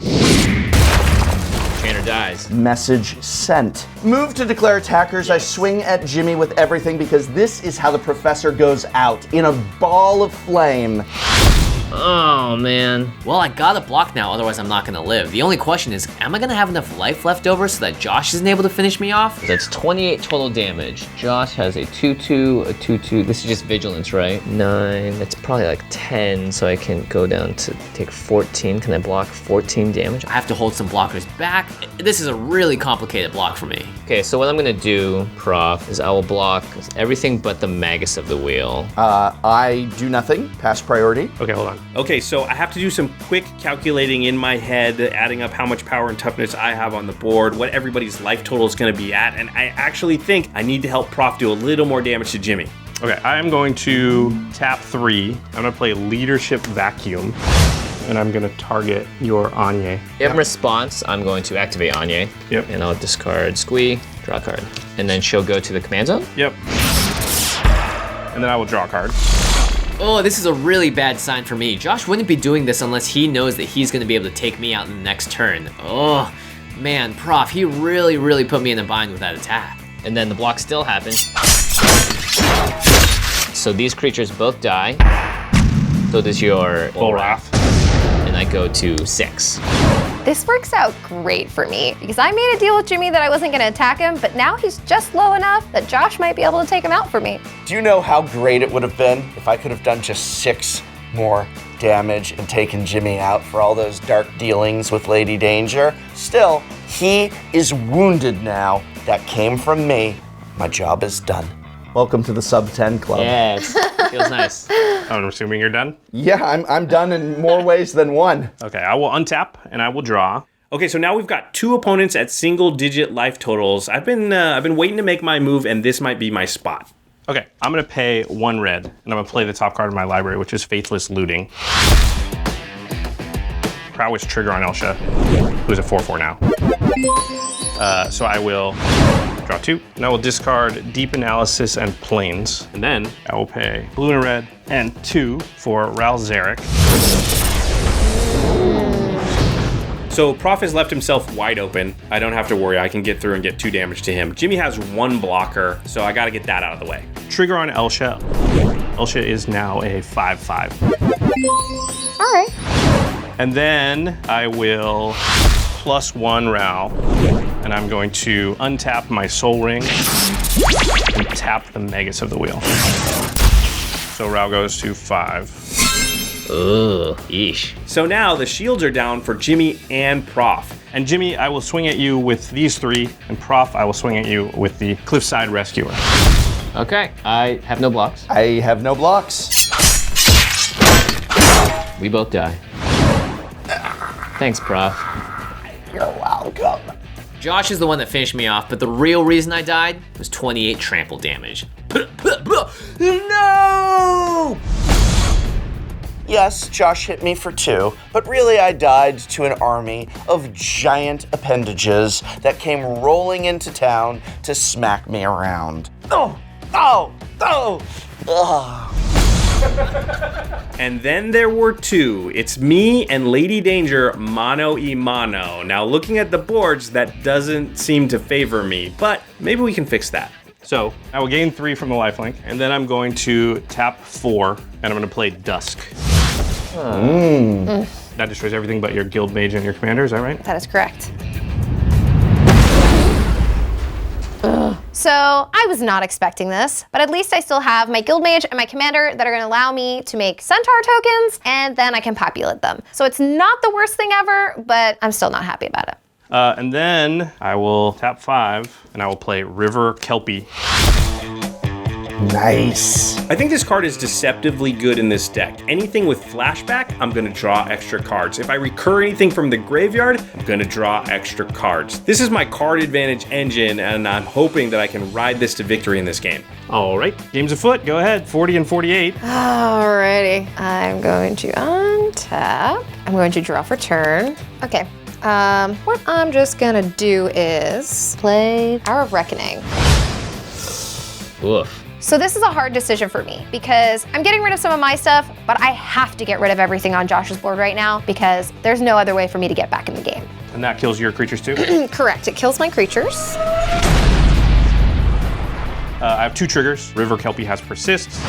Trainer dies. Message sent. Move to declare attackers. I swing at Jimmy with everything because this is how the professor goes out, in a ball of flame. Oh, man. Well, I gotta block now, otherwise I'm not gonna live. The only question is, am I gonna have enough life left over so that Josh isn't able to finish me off? That's 28 total damage. Josh has a 2/2, a 2/2. This is just vigilance, right? 9, that's probably like 10, so I can go down to take 14. Can I block 14 damage? I have to hold some blockers back. This is a really complicated block for me. Okay, so what I'm gonna do, Prof, is I will block everything but the Magus of the Wheel. I do nothing. Pass priority. Okay, hold on. Okay, so I have to do some quick calculating in my head, adding up how much power and toughness I have on the board, what everybody's life total is going to be at, and I actually think I need to help Prof do a little more damage to Jimmy. Okay, I am going to tap 3. I'm gonna play Leadership Vacuum, and I'm gonna target your Anya. In response, I'm going to activate Anya. Yep. And I'll discard Squee, draw a card. And then she'll go to the command zone? Yep. And then I will draw a card. Oh, this is a really bad sign for me. Josh wouldn't be doing this unless he knows that he's gonna be able to take me out in the next turn. Oh, man, Prof, he really put me in a bind with that attack. And then the block still happens. So these creatures both die. So does your Full Wrath. And I go to 6. This works out great for me because I made a deal with Jimmy that I wasn't going to attack him, but now he's just low enough that Josh might be able to take him out for me. Do you know how great it would have been if I could have done just 6 more damage and taken Jimmy out for all those dark dealings with Ladee Danger? Still, he is wounded now. That came from me. My job is done. Welcome to the sub 10 club. Yes, feels nice. I'm assuming you're done? Yeah, I'm done in more ways than one. Okay, I will untap and I will draw. Okay, so now we've got 2 opponents at single-digit life totals. I've been waiting to make my move, and this might be my spot. Okay, I'm gonna pay 1 red, and I'm gonna play the top card of my library, which is Faithless Looting. Prowess trigger on Elsha, who's at 4/4 now. So I will draw 2, and I will discard Deep Analysis and Plains. And then I will pay blue and a red and 2 for Ral Zarek. So Prof has left himself wide open. I don't have to worry, I can get through and get 2 damage to him. Jimmy has 1 blocker, so I gotta get that out of the way. Trigger on Elsha. Elsha is now a 5/5. All right. And then I will +1 Ral, and I'm going to untap my Soul Ring and tap the Magus of the Wheel. So Ral goes to 5. Ugh, yeesh. So now the shields are down for Jimmy and Prof. And Jimmy, I will swing at you with these 3, and Prof, I will swing at you with the Cliffside Rescuer. Okay, I have no blocks. I have no blocks. We both die. Thanks, Prof. You're welcome. Josh is the one that finished me off, but the real reason I died was 28 trample damage. No! Yes, Josh hit me for 2, but really I died to an army of giant appendages that came rolling into town to smack me around. Oh! Ugh. And then there were 2. It's me and Ladee Danger mano y mano. Now looking at the boards, that doesn't seem to favor me, but maybe we can fix that. So I will gain 3 from the lifelink, and then I'm going to tap 4, and I'm gonna play Dusk. That destroys everything but your Guild Mage and your Commander, is that right? That is correct. So I was not expecting this, but at least I still have my guild mage and my commander that are gonna allow me to make centaur tokens, and then I can populate them. So it's not the worst thing ever, but I'm still not happy about it. And then I will tap 5, and I will play River Kelpie. Nice. I think this card is deceptively good in this deck. Anything with flashback, I'm gonna draw extra cards. If I recur anything from the graveyard, I'm gonna draw extra cards. This is my card advantage engine, and I'm hoping that I can ride this to victory in this game. All right, game's afoot. Go ahead, 40 and 48. Alrighty, I'm going to untap. I'm going to draw for turn. Okay. What I'm just gonna do is play Hour of Reckoning. Oof. So this is a hard decision for me because I'm getting rid of some of my stuff, but I have to get rid of everything on Josh's board right now because there's no other way for me to get back in the game. And that kills your creatures too? Correct, it kills my creatures. I have 2 triggers. River Kelpie has Persists.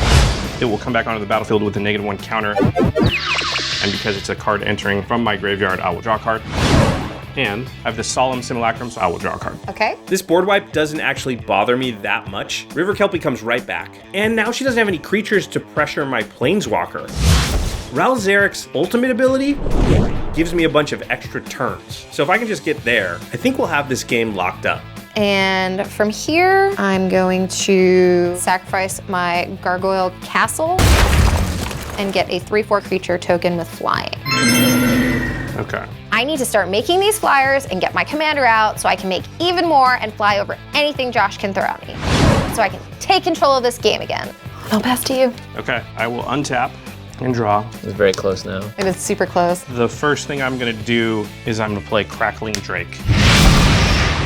It will come back onto the battlefield with a -1 counter. And because it's a card entering from my graveyard, I will draw a card. And I have the Solemn Simulacrum, so I will draw a card. Okay. This board wipe doesn't actually bother me that much. River Kelpie comes right back. And now she doesn't have any creatures to pressure my Planeswalker. Ral Zarek's ultimate ability gives me a bunch of extra turns. So if I can just get there, I think we'll have this game locked up. And from here, I'm going to sacrifice my Gargoyle Castle and get a 3/4 creature token with flying. Okay. I need to start making these flyers and get my commander out so I can make even more and fly over anything Josh can throw at me. So I can take control of this game again. I'll pass to you. Okay, I will untap and draw. It's very close now. It was super close. The first thing I'm gonna do is I'm gonna play Crackling Drake.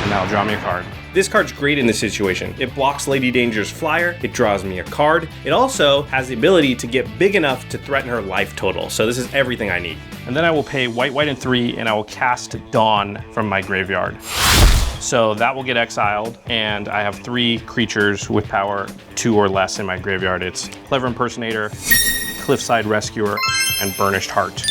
And that'll draw me a card. This card's great in this situation. It blocks Ladee Danger's flyer, it draws me a card. It also has the ability to get big enough to threaten her life total. So this is everything I need. And then I will pay white, and 3, and I will cast Dawn from my graveyard. So that will get exiled, and I have 3 creatures with power 2 or less in my graveyard. It's Clever Impersonator, Cliffside Rescuer, and Burnished Heart.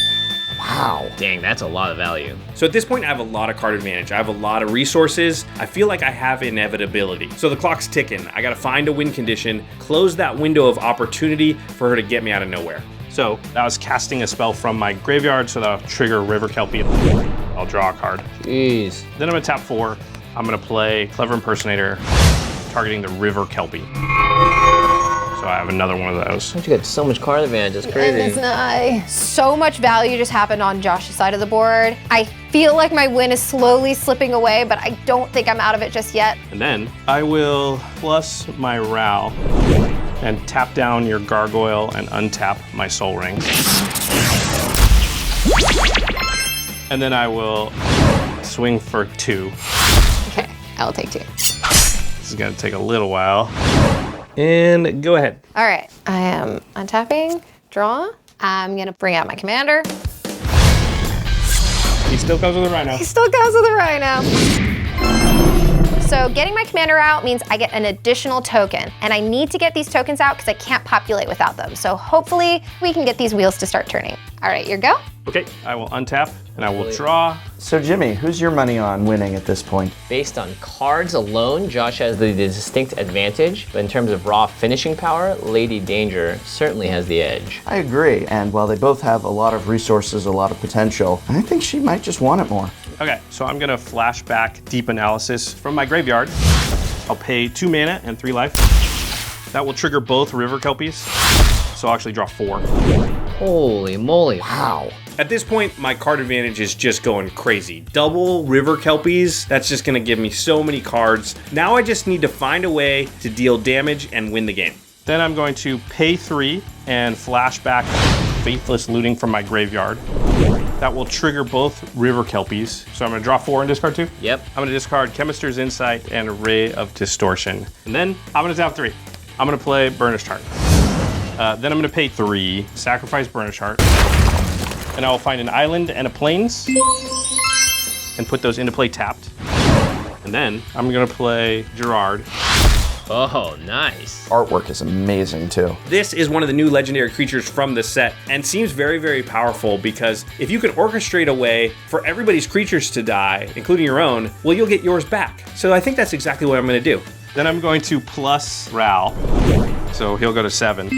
Wow. Dang, that's a lot of value. So at this point, I have a lot of card advantage. I have a lot of resources. I feel like I have inevitability. So the clock's ticking. I gotta find a win condition, close that window of opportunity for her to get me out of nowhere. So that was casting a spell from my graveyard, so that'll trigger River Kelpie. I'll draw a card. Jeez. Then I'm gonna tap 4. I'm gonna play Clever Impersonator, targeting the River Kelpie. So I have another one of those. You got so much card advantage, it's crazy. So much value just happened on Josh's side of the board. I feel like my win is slowly slipping away, but I don't think I'm out of it just yet. And then I will plus my Ral and tap down your Gargoyle and untap my Soul Ring. And then I will swing for 2. Okay, I'll take 2. This is gonna take a little while. And go ahead. All right, I am untapping, draw. I'm gonna bring out my commander. He still comes with a Rhino. He still goes with a Rhino. So getting my commander out means I get an additional token, and I need to get these tokens out because I can't populate without them. So hopefully we can get these wheels to start turning. All right, your go. Okay, I will untap and I will draw. So Jimmy, who's your money on winning at this point? Based on cards alone, Josh has the distinct advantage, but in terms of raw finishing power, Ladee Danger certainly has the edge. I agree, and while they both have a lot of resources, a lot of potential, I think she might just want it more. Okay, so I'm gonna flashback Deep Analysis from my graveyard. I'll pay 2 mana and 3 life. That will trigger both River Kelpies, so I'll actually draw 4. Holy moly. Wow. At this point, my card advantage is just going crazy. Double River Kelpies, that's just gonna give me so many cards. Now I just need to find a way to deal damage and win the game. Then I'm going to pay 3 and flashback Faithless Looting from my graveyard. That will trigger both River Kelpies. So I'm gonna draw 4 and discard 2. Yep. I'm gonna discard Chemister's Insight and Ray of Distortion. And then I'm gonna tap 3. I'm gonna play Burnished Heart. Then I'm gonna pay 3, sacrifice Burnished Heart, and I will find an island and a plains and put those into play tapped. And then I'm gonna play Gerard. Oh, nice. Artwork is amazing too. This is one of the new legendary creatures from the set and seems very, very powerful because if you can orchestrate a way for everybody's creatures to die, including your own, well, you'll get yours back. So I think that's exactly what I'm gonna do. Then I'm going to plus Ral, so he'll go to 7.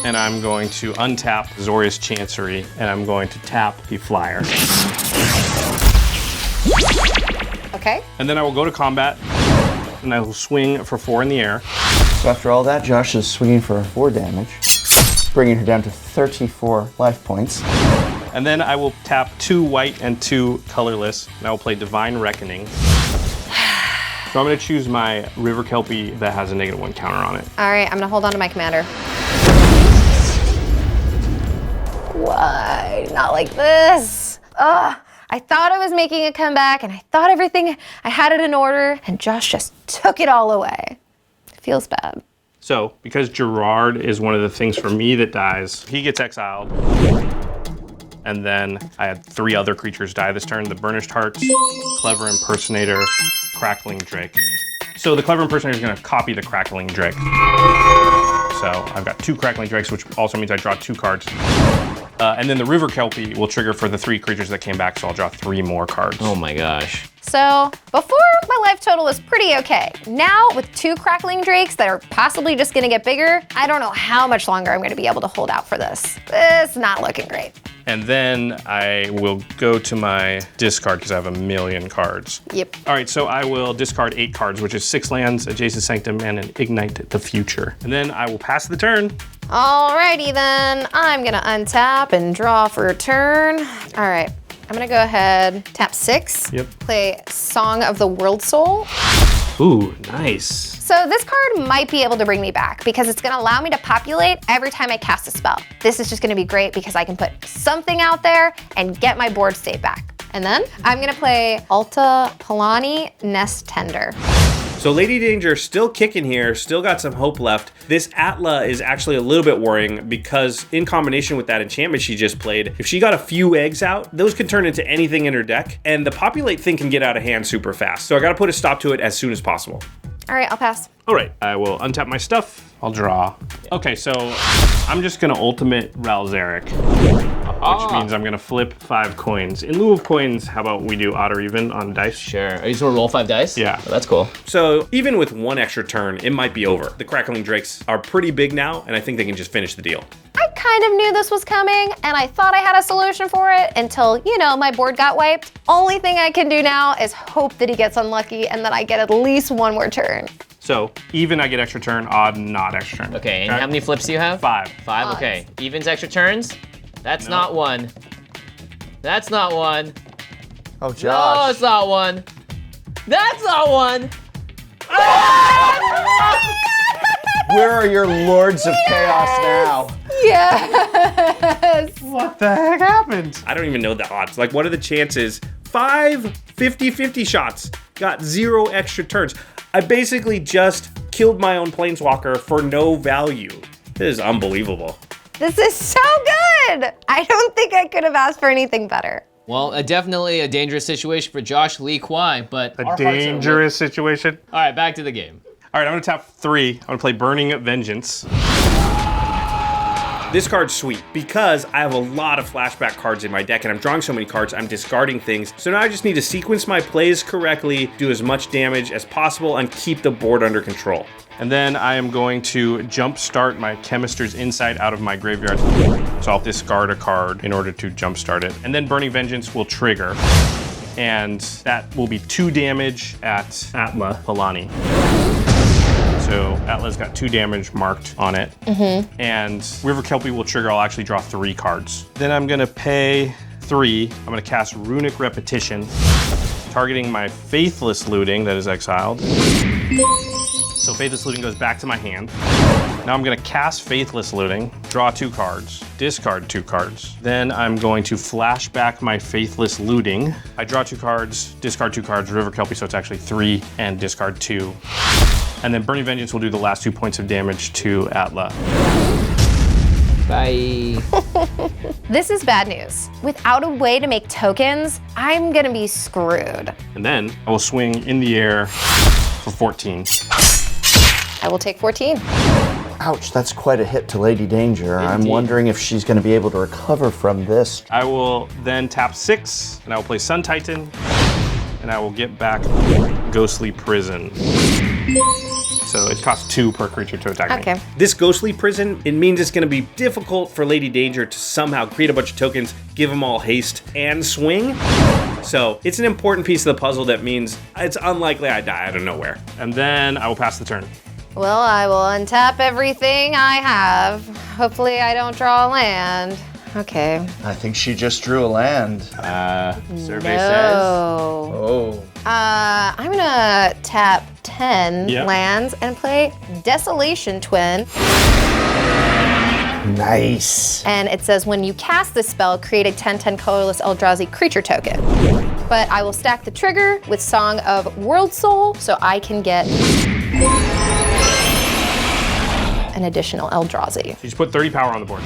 And I'm going to untap Zoria's Chancery, and I'm going to tap the Flyer. Okay. And then I will go to combat, and I will swing for 4 in the air. So after all that, Josh is swinging for 4 damage, bringing her down to 34 life points. And then I will tap 2 white and 2 colorless, and I will play Divine Reckoning. So I'm going to choose my River Kelpie that has a -1 counter on it. All right, I'm gonna hold on to my commander. Why? Not like this. Ugh. I thought I was making a comeback and I thought everything, I had it in order, and Josh just took it all away. It feels bad. So, because Gerard is one of the things for me that dies, he gets exiled. And then I had 3 other creatures die this turn. The Burnished Hearts, Clever Impersonator, Crackling Drake. So the Clever Impersonator is going to copy the Crackling Drake. So I've got 2 Crackling Drakes, which also means I draw 2 cards. And then the River Kelpie will trigger for the 3 creatures that came back, so I'll draw 3 more cards. Oh my gosh. So before, my life total was pretty okay. Now, with 2 Crackling Drakes that are possibly just gonna get bigger, I don't know how much longer I'm gonna be able to hold out for this. It's not looking great. And then I will go to my discard because I have 1,000,000 cards. Yep. All right, so I will discard 8 cards, which is 6 lands, a Jace's Sanctum, and an Ignite the Future. And then I will pass the turn. Alrighty then, I'm gonna untap and draw for a turn. All right, I'm gonna go ahead, tap 6. Yep. Play Song of the World Soul. Ooh, nice. So this card might be able to bring me back because it's gonna allow me to populate every time I cast a spell. This is just gonna be great because I can put something out there and get my board state back. And then I'm gonna play Alta Palani Nest Tender. So Ladee Danger still kicking here, still got some hope left. This Atla is actually a little bit worrying because in combination with that enchantment she just played, if she got a few eggs out, those could turn into anything in her deck, and the populate thing can get out of hand super fast. So I gotta put a stop to it as soon as possible. All right, I'll pass. All right, I will untap my stuff. I'll draw. Okay, so I'm just gonna ultimate Ralzeric, which means I'm gonna flip 5 coins. In lieu of coins, how about we do odd or even on dice? Sure. Are you just gonna roll 5 dice? Yeah. Oh, that's cool. So even with 1 extra turn, it might be over. The Crackling Drakes are pretty big now, and I think they can just finish the deal. I kind of knew this was coming, and I thought I had a solution for it until, you know, my board got wiped. Only thing I can do now is hope that he gets unlucky and that I get at least 1 more turn. So even I get extra turn, odd not extra turn. Okay, and how many flips do you have? 5. 5, Odds. okay. Evens extra turns? That's not 1. That's not 1. Oh, No, Josh. it's not 1. That's not 1. Where are your Lords of Chaos now? Yes! What the heck happened? I don't even know the odds. Like, what are the chances? 5 50-50 shots. Got 0 extra turns. I basically just killed my own Planeswalker for no value. This is unbelievable. This is so good! I don't think I could have asked for anything better. Well, definitely a dangerous situation for Josh Lee Kwai, but A dangerous situation. all right, back to the game. All right, I'm gonna tap 3. I'm gonna play Burning Vengeance. This card's sweet because I have a lot of flashback cards in my deck and I'm drawing so many cards, I'm discarding things. So now I just need to sequence my plays correctly, do as much damage as possible, and keep the board under control. And then I am going to jump start my Chemister's Insight out of my graveyard. So I'll discard a card in order to jump start it. And then Burning Vengeance will trigger. And that will be 2 damage at Atla Palani. So Atla's got 2 damage marked on it. And River Kelpie will trigger, I'll actually draw 3 cards. Then I'm gonna pay 3. I'm gonna cast Runic Repetition, targeting my Faithless Looting that is exiled. So Faithless Looting goes back to my hand. Now I'm gonna cast Faithless Looting, draw 2 cards, discard 2 cards. Then I'm going to flash back my Faithless Looting. I draw 2 cards, discard 2 cards, River Kelpie, so it's actually 3, and discard 2. And then Burning Vengeance will do the last 2 points of damage to Atla. Bye. This is bad news. Without a way to make tokens, I'm gonna be screwed. And then I will swing in the air for 14. I will take 14. Ouch, that's quite a hit to Ladee Danger. I'm wondering if she's going to be able to recover from this. I will then tap 6, and I will play Sun Titan, and I will get back Ghostly Prison. So it costs 2 per creature to attack me. Okay. This ghostly prison, it means it's going to be difficult for Ladee Danger to somehow create a bunch of tokens, give them all haste, and swing. So it's an important piece of the puzzle that means it's unlikely I die out of nowhere. And then I will pass the turn. Well, I will untap everything I have. Hopefully I don't draw a land. Okay. I think she just drew a land. Survey says. Oh. I'm gonna tap 10 Yep. lands and play Desolation Twin. Nice. And it says when you cast this spell, create a 10/10 colorless Eldrazi creature token. But I will stack the trigger with Song of World Soul so I can get an additional Eldrazi. You just put 30 power on the board.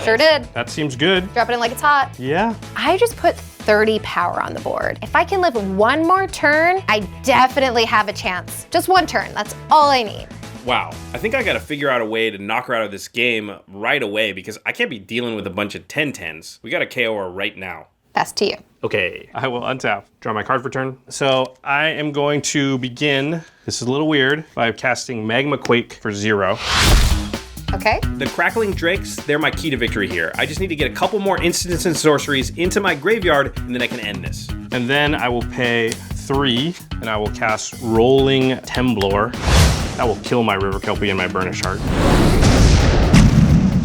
Sure did. That seems good. Drop it in like it's hot. Yeah. I just put 30 power on the board. If I can live one more turn, I definitely have a chance. Just one turn, that's all I need. Wow. I think I got to figure out a way to knock her out of this game right away because I can't be dealing with a bunch of 10/10s. We got to KO her right now. Best to you. Okay, I will untap, draw my card for turn. So I am going to begin, this is a little weird, by casting Magma Quake for 0. Okay. The Crackling Drakes, they're my key to victory here. I just need to get a couple more instants and sorceries into my graveyard, and then I can end this. And then I will pay 3, and I will cast Rolling Temblor. That will kill my River Kelpie and my Burnish Heart.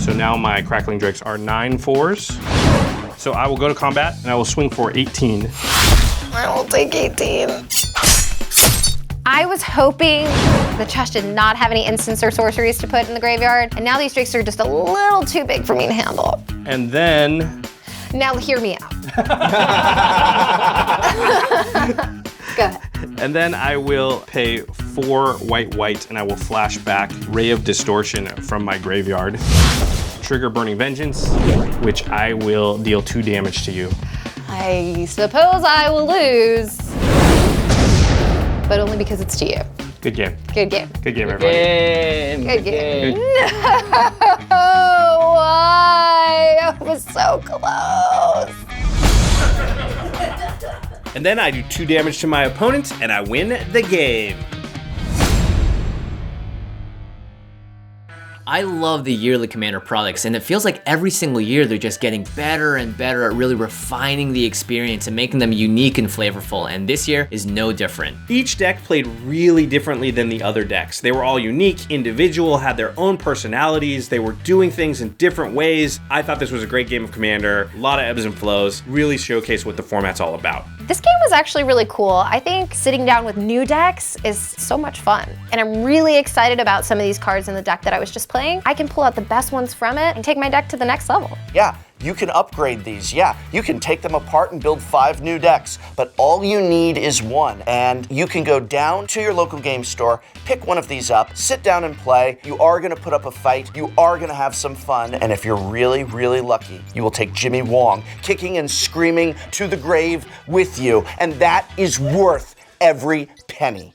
So now my Crackling Drakes are 9 4s. So I will go to combat, and I will swing for 18. I will take 18. I was hoping the chest did not have any instants or sorceries to put in the graveyard, and now these drakes are just a little too big for me to handle. And then Now hear me out. Go ahead. And then I will pay 4 white, and I will flash back Ray of Distortion from my graveyard. Trigger Burning Vengeance, which I will deal 2 damage to you. I suppose I will lose, but only because it's to you. Good game. Good game. Good game, everybody. Good game. No, why? I was so close. And then I do 2 damage to my opponent, and I win the game. I love the yearly Commander products, and it feels like every single year they're just getting better and better at really refining the experience and making them unique and flavorful, and this year is no different. Each deck played really differently than the other decks. They were all unique, individual, had their own personalities, they were doing things in different ways. I thought this was a great game of Commander, a lot of ebbs and flows, really showcased what the format's all about. This game was actually really cool. I think sitting down with new decks is so much fun. And I'm really excited about some of these cards in the deck that I was just playing. I can pull out the best ones from it and take my deck to the next level. Yeah, you can upgrade these. Yeah, you can take them apart and build 5 new decks, but all you need is one. And you can go down to your local game store, pick one of these up, sit down and play. You are gonna put up a fight, you are gonna have some fun, and if you're really, really lucky, you will take Jimmy Wong kicking and screaming to the grave with you, and that is worth every penny.